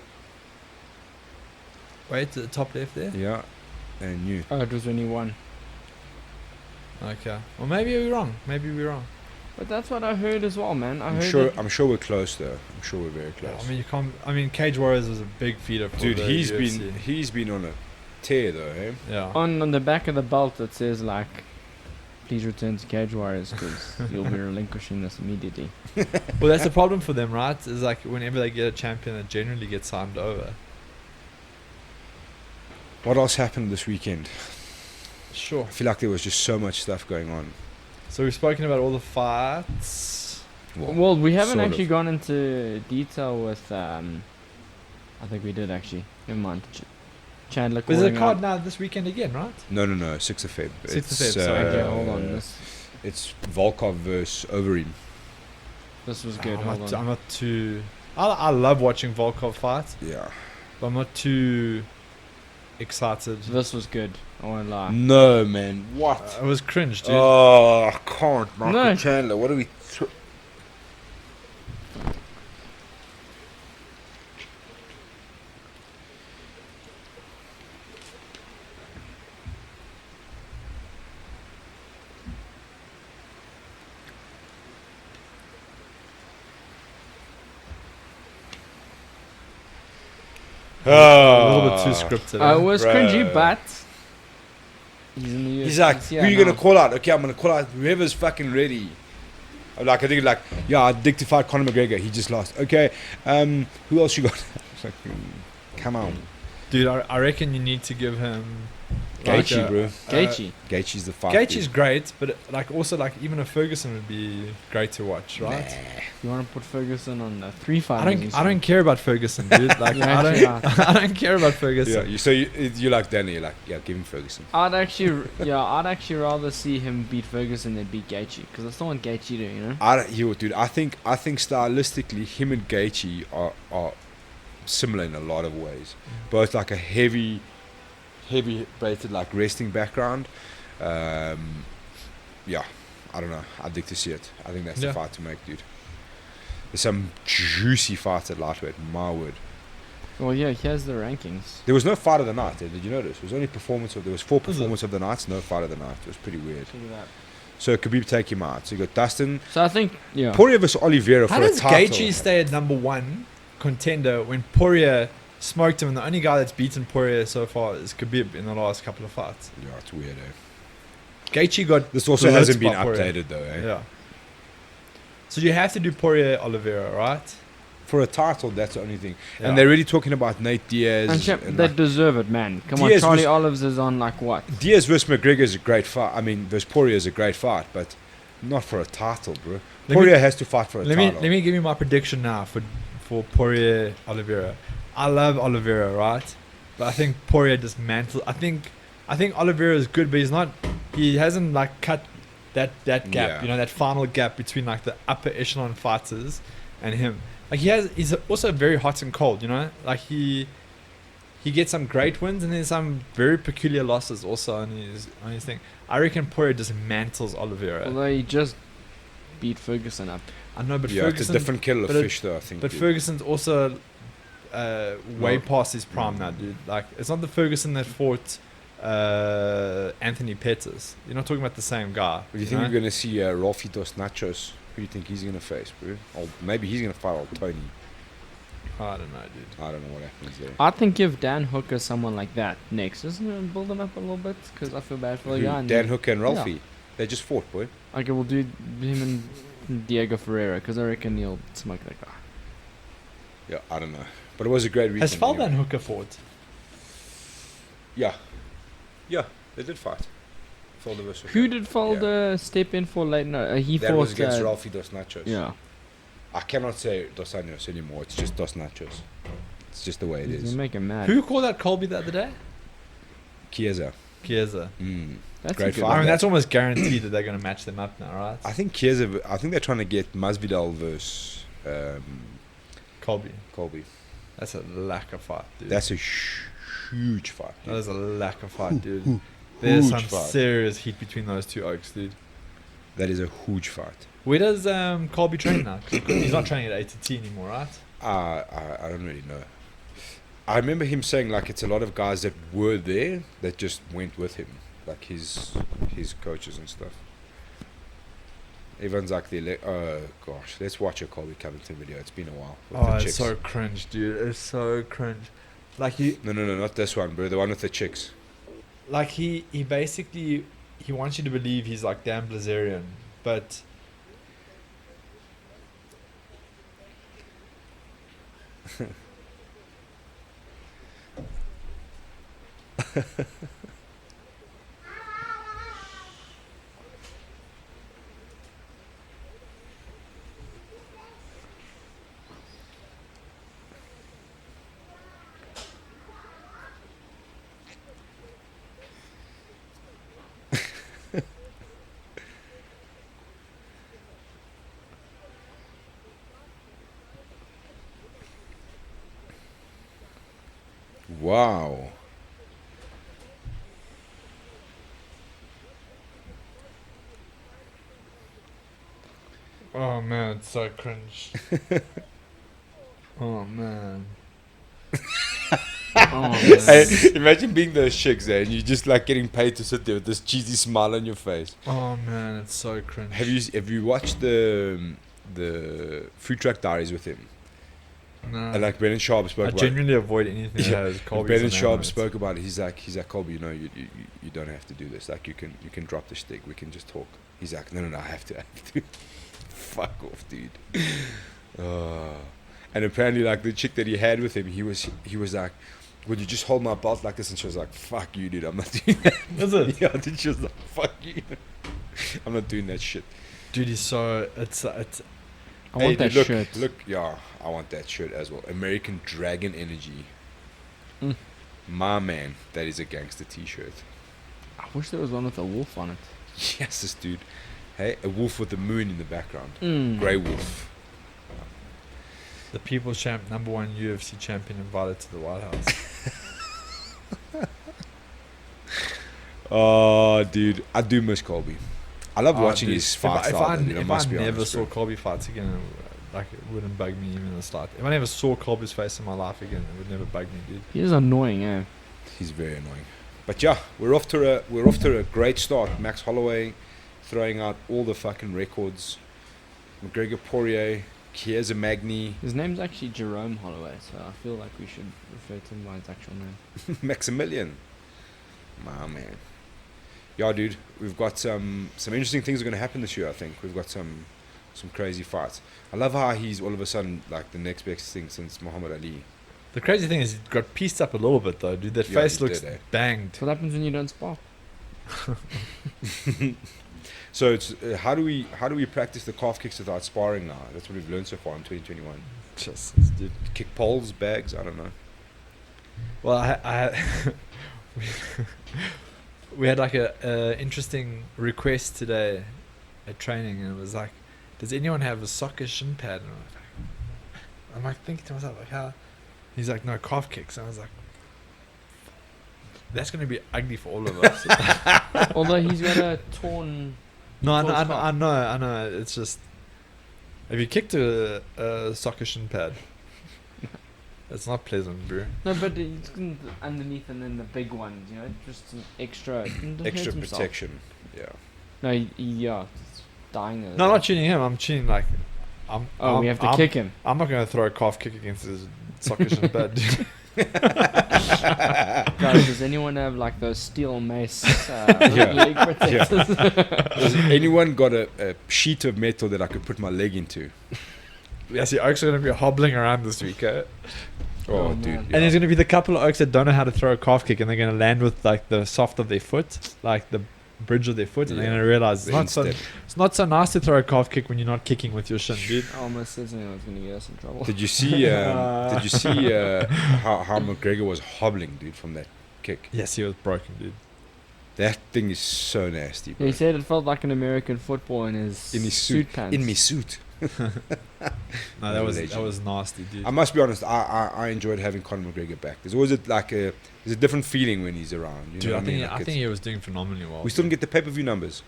wait, the top left there. Yeah, and you. Oh, it was only one. Okay. Well, maybe we're wrong. Maybe we're wrong. But that's what I heard as well, man. I I'm heard sure. that- I'm sure we're close though. I'm sure we're very close. I mean, you can't. I mean, Cage Warriors was a big feeder for Dude, the he's UFC. been on a tear though, eh? Yeah. on the back of the belt it says like, please return to Cage Warriors because you'll be relinquishing this immediately. Well, that's the problem for them, right? Is like whenever they get a champion, it generally gets signed over. What else happened this weekend? Sure. I feel like there was just so much stuff going on. So we've spoken about all the fights. Well, we haven't sort actually of. gone into detail with I think we did actually. Never mind. Chandler But there's a calling card out. now this weekend again, right? No, 6th of Feb. 6th of Feb, It's, sorry. Okay, hold on. It's Volkov versus Overeem. This was good. I'm Hold not, on. I'm not too. I love watching Volkov fight, Yeah. but I'm not too excited. This was good. I won't lie. No, man. What? It was cringe, dude. Oh, I can't. Michael No. Chandler. What are we? A little bit too scripted. It was Bruh. cringy, but he's in the UFC. He's like, who are you gonna call out? Okay, I'm gonna call out whoever's fucking ready. I'm like, I think like, yeah, I'd dig to fight Conor McGregor. He just lost. Okay, who else you got? It's like, come on, Dude, I reckon you need to give him. Gaethje, bro. Gaethje. Gaethje's the fight. Gaethje's great, but like also like even a Ferguson would be great to watch, right? You want to put Ferguson on the 3 fighters? I don't care about Ferguson, dude. Like Yeah, I actually, don't I don't care about Yeah, Ferguson. you like Danny. You're like, yeah, give him Ferguson. I'd actually rather see him beat Ferguson than beat Gaethje because I still want Gaethje to, you know. Dude, I think stylistically, him and Gaethje are similar in a lot of ways. Both like a heavy rated like wrestling background. Yeah, I don't know. I'd like to see it. I think that's the Yeah. fight to make, dude. There's some juicy fights at lightweight. My word. Well, yeah, he has the rankings. There was no fight of the night. Did you notice? It was only there was 4 Was it? performance of the nights, no fight of the night. It was pretty weird. Look at that. So Khabib take him out. So you got Dustin So I think, yeah. Poirier versus Oliveira How for a does title. Gaethje stay at number 1 contender when Poirier smoked him and the only guy that's beaten Poirier so far is Khabib in the last couple of fights? Yeah, it's weird, eh? Gaethje got This also blitzed hasn't been by Poirier. updated though, eh? Yeah. So you have to do Poirier Oliveira, right? For a title, that's the only thing. Yeah. And they're really talking about Nate Diaz. And champ, and they like, deserve it, man. Come Diaz on, Charlie was- Olives is on like what? Diaz versus McGregor is a great fight. I mean, versus Poirier is a great fight, but not for a title, bro. me- Poirier has to fight for a Let title. me give you my prediction now for Poirier Oliveira. I love Oliveira, right? But I think Poirier dismantles. I think Oliveira is good, but he hasn't like cut that gap. Yeah. You know, that final gap between like the upper echelon fighters and him. Like he's also very hot and cold. You know, like he gets some great wins and then some very peculiar losses also on his thing. I reckon Poirier dismantles Oliveira. Although he just beat Ferguson up. I know, but yeah, it's a Ferguson. different kettle of but it- fish, though, I think. But dude. Ferguson's also way No. past his prime now, dude. Like, it's not the Ferguson that fought Anthony Pettis. You're not talking about the same guy. Do you think know? we're going to see Rolfie Dos Nachos? Who do you think he's going to face, bro? Or maybe he's going to fight old Tony. I don't know, dude. I don't know what happens there. I think give Dan Hooker someone like that next. Doesn't it build him up a little bit? Because I feel bad for the Who? guy. and Dan then- Hooker and Ralphie. They just fought, boy. Okay, we'll do him and Diego Ferreira because I reckon he'll smoke that guy. Yeah, I don't know. But it was a great weekend. Has Faldo anyway. and Hooker fought? Yeah. Yeah, they did fight. Faldo versus Who Hooker. did Faldo step in for late? No, he That fought. was against Ralphie Dos Nachos. Yeah. I cannot say Dos Anjos anymore. It's just Dos Nachos. It's just the way it He's is. gonna make him mad. Who called out Colby the other day? Chiesa. Chiesa. That's Great a good fight. I mean, one. that's almost guaranteed that they're going to match them up now, right? I think Chiesa. I think they're trying to get Masvidal versus Colby. Colby. That's a lack of fight, dude. That's a huge fight. That Dude. is a lack of fight, dude. There's some Huge fight. serious heat between those two oaks, dude. That is a huge fight. Where does Colby train now? 'Cause he's not training at ATT anymore, right? I don't really know. I remember him saying like it's a lot of guys that were there that just went with him, like his coaches and stuff. Everyone's like oh gosh, let's watch a Colby Covington video. It's been a while. With Oh, the it's chicks. so cringe, dude. It's so cringe. Like he No, not this one, bro. The one with the chicks. like he basically he wants you to believe he's like Dan Blazarian, but Wow. oh man, it's so cringe. Oh man. Oh, man. Hey, imagine being those chicks there and you're just like getting paid to sit there with this cheesy smile on your face. Oh man, it's so cringe. Have you watched the Food Truck Diaries with him? No. And like Brennan Sharp spoke I about genuinely avoid anything that Yeah. has Colby's Brennan name Sharp on it. spoke about it. He's like Colby, you don't have to do this. Like you can drop the stick. We can just talk. He's like, no, I have to. Fuck off, dude. And apparently, like the chick that he had with him, he was like, would you just hold my belt like this? And she was like, fuck you, dude. I'm not doing that. Is it? Yeah, dude, she was like, fuck you. I'm not doing that shit. Dude, he's so it's I want that dude, shirt. Look, yeah, I want that shirt as well. American Dragon Energy. Mm. My man, that is a gangster t-shirt. I wish there was one with a wolf on it. Yes, this dude. Hey, a wolf with the moon in the background. Mm. Grey wolf. the people's champ, #1 UFC champion, invited to the White House. Oh, dude, I do miss Colby. I love watching dude, his fights. If I must be never honest, saw bro. Colby fights again, like it wouldn't bug me even in the slight. If I never saw Colby's face in my life again, it would never bug me, dude. He is annoying, eh? He's very annoying. But yeah, we're off to a great start. Max Holloway throwing out all the fucking records. Mcgregor, Poirier, Chiesa, Magny, His name's actually Jerome Holloway, so I feel like we should refer to him by his actual name. Maximilian. My man. Yeah, dude, we've got some interesting things are going to happen this year. I think we've got some crazy fights. I love how he's all of a sudden like the next best thing since Muhammad Ali. The crazy thing is he got pieced up a little bit though, dude. That Yeah, face he looks did, eh? banged. That's what happens when you don't spar. So it's how do we practice the calf kicks without sparring now? That's what we've learned so far in 2021. Just, dude. Kick poles, bags, I don't know. Well, I we had like a interesting request today at training, and it was like, does anyone have a soccer shin pad? And I'm like thinking to myself, like, how? He's like, no, calf kicks. And I was like, that's going to be ugly for all of us. Although he's got a torn. No, I Torn calf. know. It's just, have you kicked a soccer shin pad? It's not pleasant, bro. No, but it's underneath and then the big ones, you know, just an extra. Extra protection. Yeah. No, yeah, it's dying. No, I'm not tuning him. I'm tuning like, We have to kick him. I'm not going to throw a calf kick against his Sockish and bad, dude. Guys, does anyone have like those steel mace Yeah. leg protectors? Has anyone got a sheet of metal that I could put my leg into? Yeah, see, Oaks are going to be hobbling around this week, eh? Oh, Oh, dude. man. Yeah. And there's going to be the couple of Oaks that don't know how to throw a calf kick, and they're going to land with like the soft of their foot, like the bridge of their foot, and they're Yeah. going to realize The it's not so nice to throw a calf kick when you're not kicking with your shin, dude. I almost said something that was going to get us in trouble. Did you see? How McGregor was hobbling, dude, from that kick? Yes, he was broken, dude. That thing is so nasty, bro. He said it felt like an American football in his suit pants. In my suit. No, that Legend. was nasty, dude. I must be honest. I enjoyed having Conor McGregor back. There's always there's a different feeling when he's around. You Dude, know I what I mean? think Like I think he was doing phenomenally well. we still didn't get the pay-per-view numbers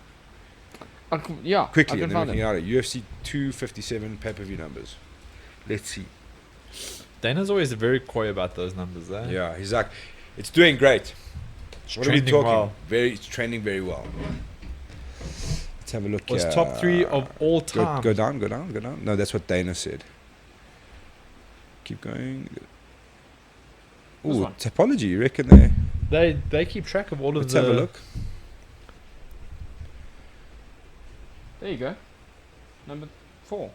Yeah, quickly, I and can then find we it. can out UFC 257 pay-per-view numbers. Let's see. Dana's always very coy about those numbers, eh? Yeah, he's like, it's doing great. It's What are we trending talking? well. It's trending very well. Let's have a look. Was here. top 3 of all time. Go down. No, that's what Dana said. Keep going. This Ooh, one. Topology. You reckon They keep track of all of Let's the. have a look. There you go. Number 4.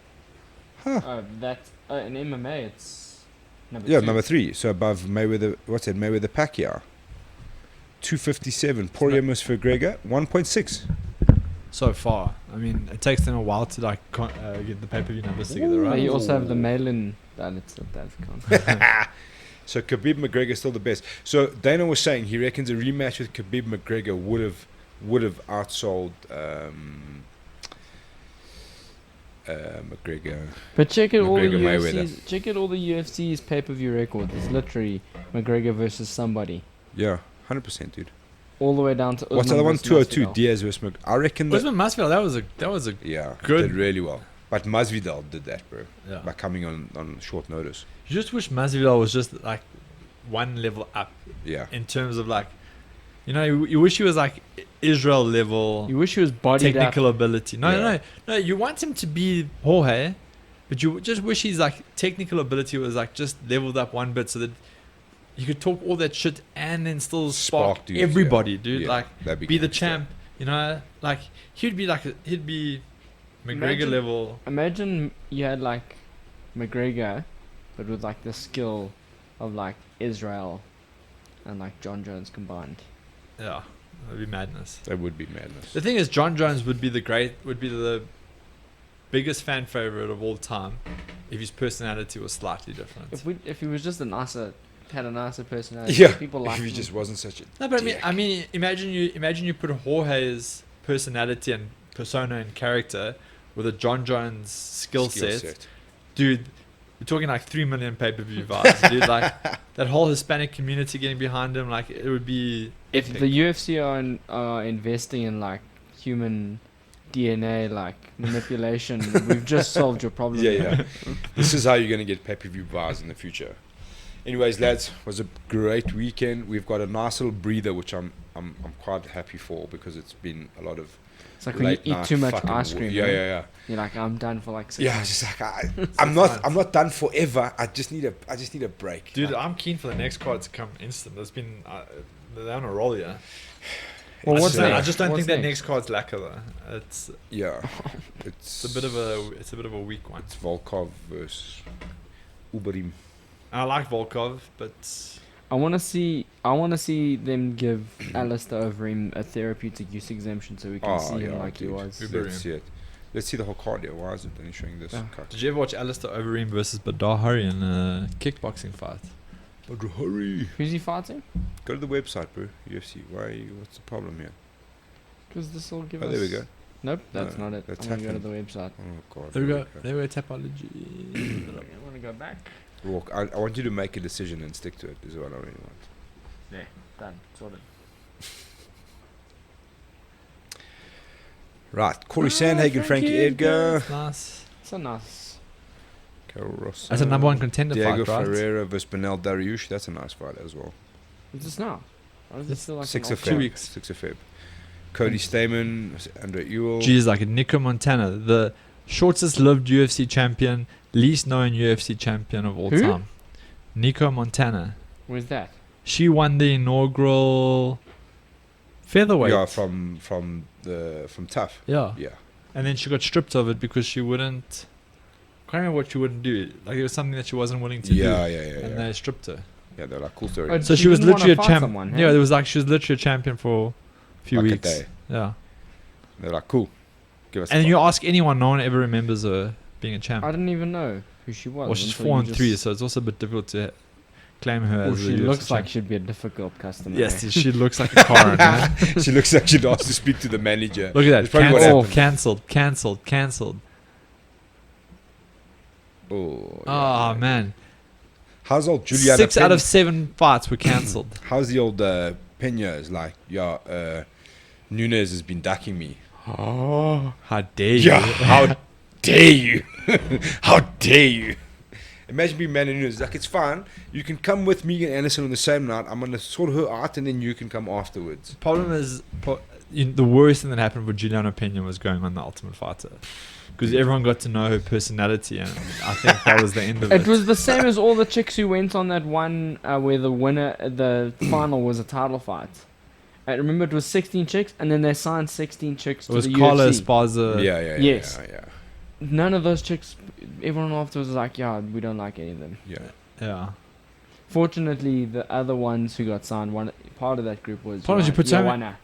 Huh. That's in MMA. It's number Yeah, 2. number 3. So above Mayweather. What's that? Mayweather Pacquiao. 257. Poirier vs McGregor. 1.6. So far, I mean, it takes them a while to like get the pay-per-view numbers together, But right? you also have the mail-in. That's count. So Khabib McGregor is still the best. So Dana was saying he reckons a rematch with Khabib McGregor would have outsold McGregor. But check it all the McGregor, Mayweather. UFC's. Check it all the UFC's pay-per-view records. It's literally McGregor versus somebody, Yeah, 100%, dude. all the way down to. What's the other one? versus 202. Masvidal. Diaz versus McGregor. I reckon that. Usman Masvidal, that was a Yeah, Good. did really well. But Masvidal did that, bro, yeah. by coming on short notice. You just wish Masvidal was just like one level up Yeah. in terms of like, you know, you wish he was like Israel level You wish he was bodied technical up. ability. No, Yeah. no. You want him to be Jorge, but you just wish his like technical ability was like just leveled up one bit so that you could talk all that shit and then still spark dudes, everybody, yeah. dude. Yeah, Like that'd be the gangster. champ. You know, like he'd be McGregor Imagine- level. Imagine you had like McGregor, but with like the skill of like Israel and like John Jones combined. Yeah, that'd be madness. That would be madness. The thing is, John Jones would be the biggest fan favorite of all time if his personality was slightly different. If he was just had a nicer personality, Yeah, people if like he him. just wasn't such a No, but dick. I mean, imagine you put Jorge's personality and persona and character with a John Jones skill set, dude. We're talking like 3 million pay-per-view vibes, dude. Like that whole Hispanic community getting behind him, like it would be. If epic. the UFC are investing in like human DNA like manipulation, we've just solved your problem. Yeah. This is how you're going to get pay-per-view bars in the future. Anyways, lads, was a great weekend. We've got a nice little breather, which I'm quite happy for because it's been a lot of It's like when you late eat night too much fucking ice cream. Yeah, man. yeah. You're like, I'm done for like 6 Yeah, months. it's just like I'm not done forever. I just need a break, Dude, Like, I'm keen for the next card to come instant. There's been they're on a roll, yeah. Well, I what's just don't- I next? just don't What's think that next? next card's lacquer though. It's yeah, it's a bit of a weak one. It's Volkov versus Uberim. I like Volkov, but I want to see them give Alistair Overeem a therapeutic use exemption so we can see him like he dude. was. Uber. Let's see it. Let's see the whole card here. Why is it only showing this? Yeah. cut? did you ever watch Alistair Overeem versus Badar Hari in a kickboxing fight? But hurry! Who's he fighting? Go to the website, bro. UFC. What's the problem here? Because this will give Oh, us. there we go. Nope, that's No, not it. that's I'm gonna go to happened. the website. Oh god. There we here go. There we go. Topology. I want to go back. Walk. I want you to make a decision and stick to it. Is what I really want. There, done, sorted. Right. Corey Sandhagen, Frankie Edgar, That's nice. It's a nice. Carol Ross. That's a number one contender Diego fight, right? Ferreira versus Benel Dariush. That's a nice fight as well. Is this now? Or is it still like 6 an of option? 2 Feb. weeks. 6 of Feb. Cody Stamen, Andre Ewell. Geez, like Nico Montana, the shortest lived UFC champion, least known UFC champion of all Who? time. Nico Montana. Where's that? She won the inaugural featherweight. Yeah, from Tough. Yeah. Yeah. And then she got stripped of it because she wouldn't. I can't remember what she wouldn't do. Like it was something that she wasn't willing to do. Yeah. And they stripped her. Yeah, they're like cool story. Oh, So She she was didn't wanna literally a fight champ. someone, hey? Yeah, there was like she was literally a champion for a few Like a weeks. day. Yeah. They're like, cool. Give us a And fight. you ask anyone, no one ever remembers her being a champ. I didn't even know who she was. Well, she's until you 4-3, just- so it's also a bit difficult to claim her Well, as a she UFC looks like champ. she'd be a difficult customer. Yes, eh? she looks like a car. Man. She looks like she'd asked to speak to the manager. Look at that. That's probably what Cancelled, happened. cancelled. Oh, Oh, man. How's old Juliana? 6 out of 7 fights were cancelled. How's the old Peña? Like, Nunes has been ducking me. Oh, how dare you? Yeah, how dare you? How dare you? Imagine being Man Nunes. Like, it's fine. You can come with me and Anderson on the same night. I'm going to sort her out and then you can come afterwards. Problem is, the worst thing that happened for Juliana Pena was going on The Ultimate Fighter. Because everyone got to know her personality, and I think that was the end of it. It was the same as all the chicks who went on that one where the final was a title fight. I remember it was 16 chicks, and then they signed 16 chicks It to was the Carla UFC. Esparza. Yes. Yeah. None of those chicks, everyone afterwards was like, yeah, we don't like any of them. Yeah. Fortunately, the other ones who got signed, part of that group was Part of you put so many- Joanna.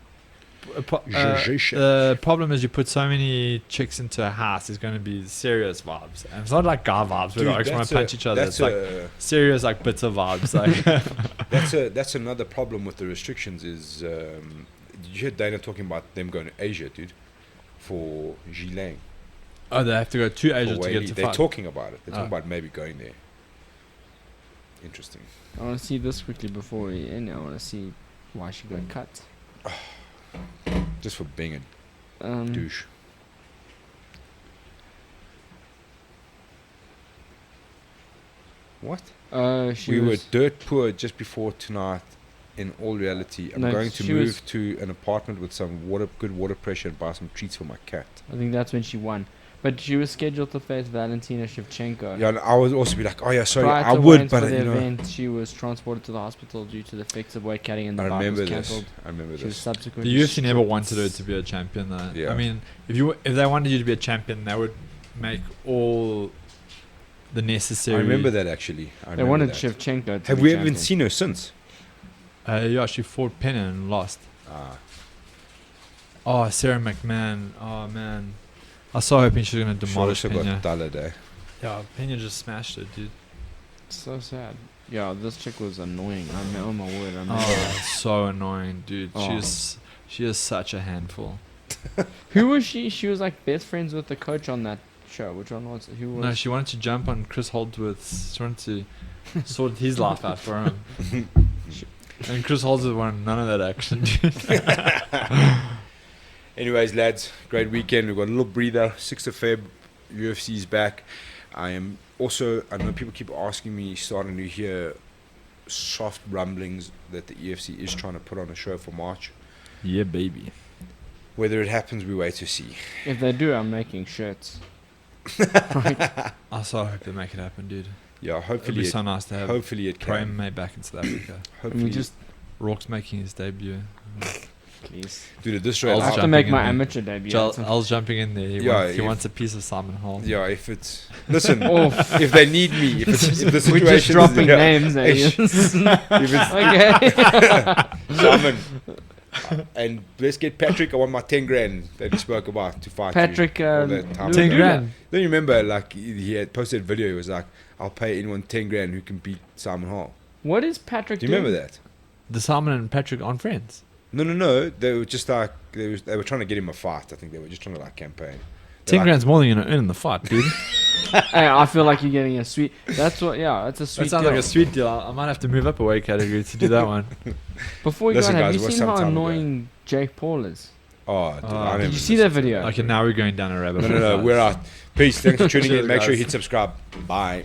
The problem is you put so many chicks into a house, there's going to be serious vibes. And it's not like guy vibes where they just want to punch each other. It's like serious, like bitter vibes. Like That's another problem with the restrictions is, did you hear Dana talking about them going to Asia, dude? For Jilang. oh, they have to go to Asia For to Wei get Li. to They're fight. talking about it. They're talking Oh. about maybe going there. Interesting. I want to see this quickly before we end. I want to see why she got cut. Just for being a Um, douche. What? she We were was, dirt poor just before tonight. In all reality, I'm No, going to she move was- to an apartment with some good water pressure and buy some treats for my cat. I think that's when she won. But she was scheduled to face Valentina Shevchenko. Yeah, and I would also be like, oh yeah, sorry, Prior I to would, Wayne's but for the you know, event, she was transported to the hospital due to the effects of weight cutting, and the I bout remember was this. cancelled. I remember She was this. subsequently. The UFC never wanted her to be a champion, though. Yeah. I mean, if they wanted you to be a champion, they would make all the necessary. I remember that actually. I They remember wanted that. Shevchenko to Have be we ever champion. seen her since? Yeah, she fought Pena and lost. Ah, Oh, Sarah McMahon. Oh man, I was so hoping she was gonna demolish she also Pena. got Dalla Day. Yeah, Pena just smashed her, dude. So sad. Yeah, this chick was annoying. Oh my word. I remember. Oh, so annoying, dude. Oh. She is such a handful. Who was she? She was like best friends with the coach on that show. Which one was? Who was? No, she wanted to jump on Chris Holdsworth's. She wanted to sort his life out for him. And Chris Holdsworth wanted none of that action, dude. Anyways, lads, great weekend. We've got a little breather. 6th of Feb, UFC's back. I know people keep asking me, starting to hear soft rumblings that the UFC is trying to put on a show for March. Yeah, baby. Whether it happens, we wait to see. If they do, I'm making shirts. I so hope they make it happen, dude. Yeah, It'd hopefully be it, so nice to have hopefully it Pro can. MMA back in South Africa. Hopefully, just Rourke's making his debut. please. dude, at this I'll rate, I just have to jumping make in my there. amateur debut. Al's jumping in there. He, Yeah, wants, he if- wants a piece of Simon Hall. yeah, if it's listen, Oh, if they need me, if the situation we're just dropping is, names, eh? If it's Okay. Simon, and let's get Patrick. I want my 10 grand that he spoke about to fight. Patrick, you all that time. 10 grand. Don't you remember? Like he had posted a video. He was like, "I'll pay anyone 10 grand who can beat Simon Hall." What is Patrick Do you doing? remember that? The Simon and Patrick aren't friends. No. They were just like they were trying to get him a fight. I think they were just trying to like campaign. 10 grand's more than you're gonna earn in the fight, dude. Hey, I feel like you're getting a sweet. That's what. Yeah, that's a sweet. That sounds deal. like a sweet deal. I might have to move up a weight category to do that one. Before we go Listen, on, have guys, you it was seen how some time ago. annoying Jake Paul is? Oh, dude, Oh, I did remember Did you see this. that video? Okay, now we're going down a rabbit hole. No. We're out. Peace. Thanks for tuning Cheers, in. Make sure you guys. hit subscribe. Bye.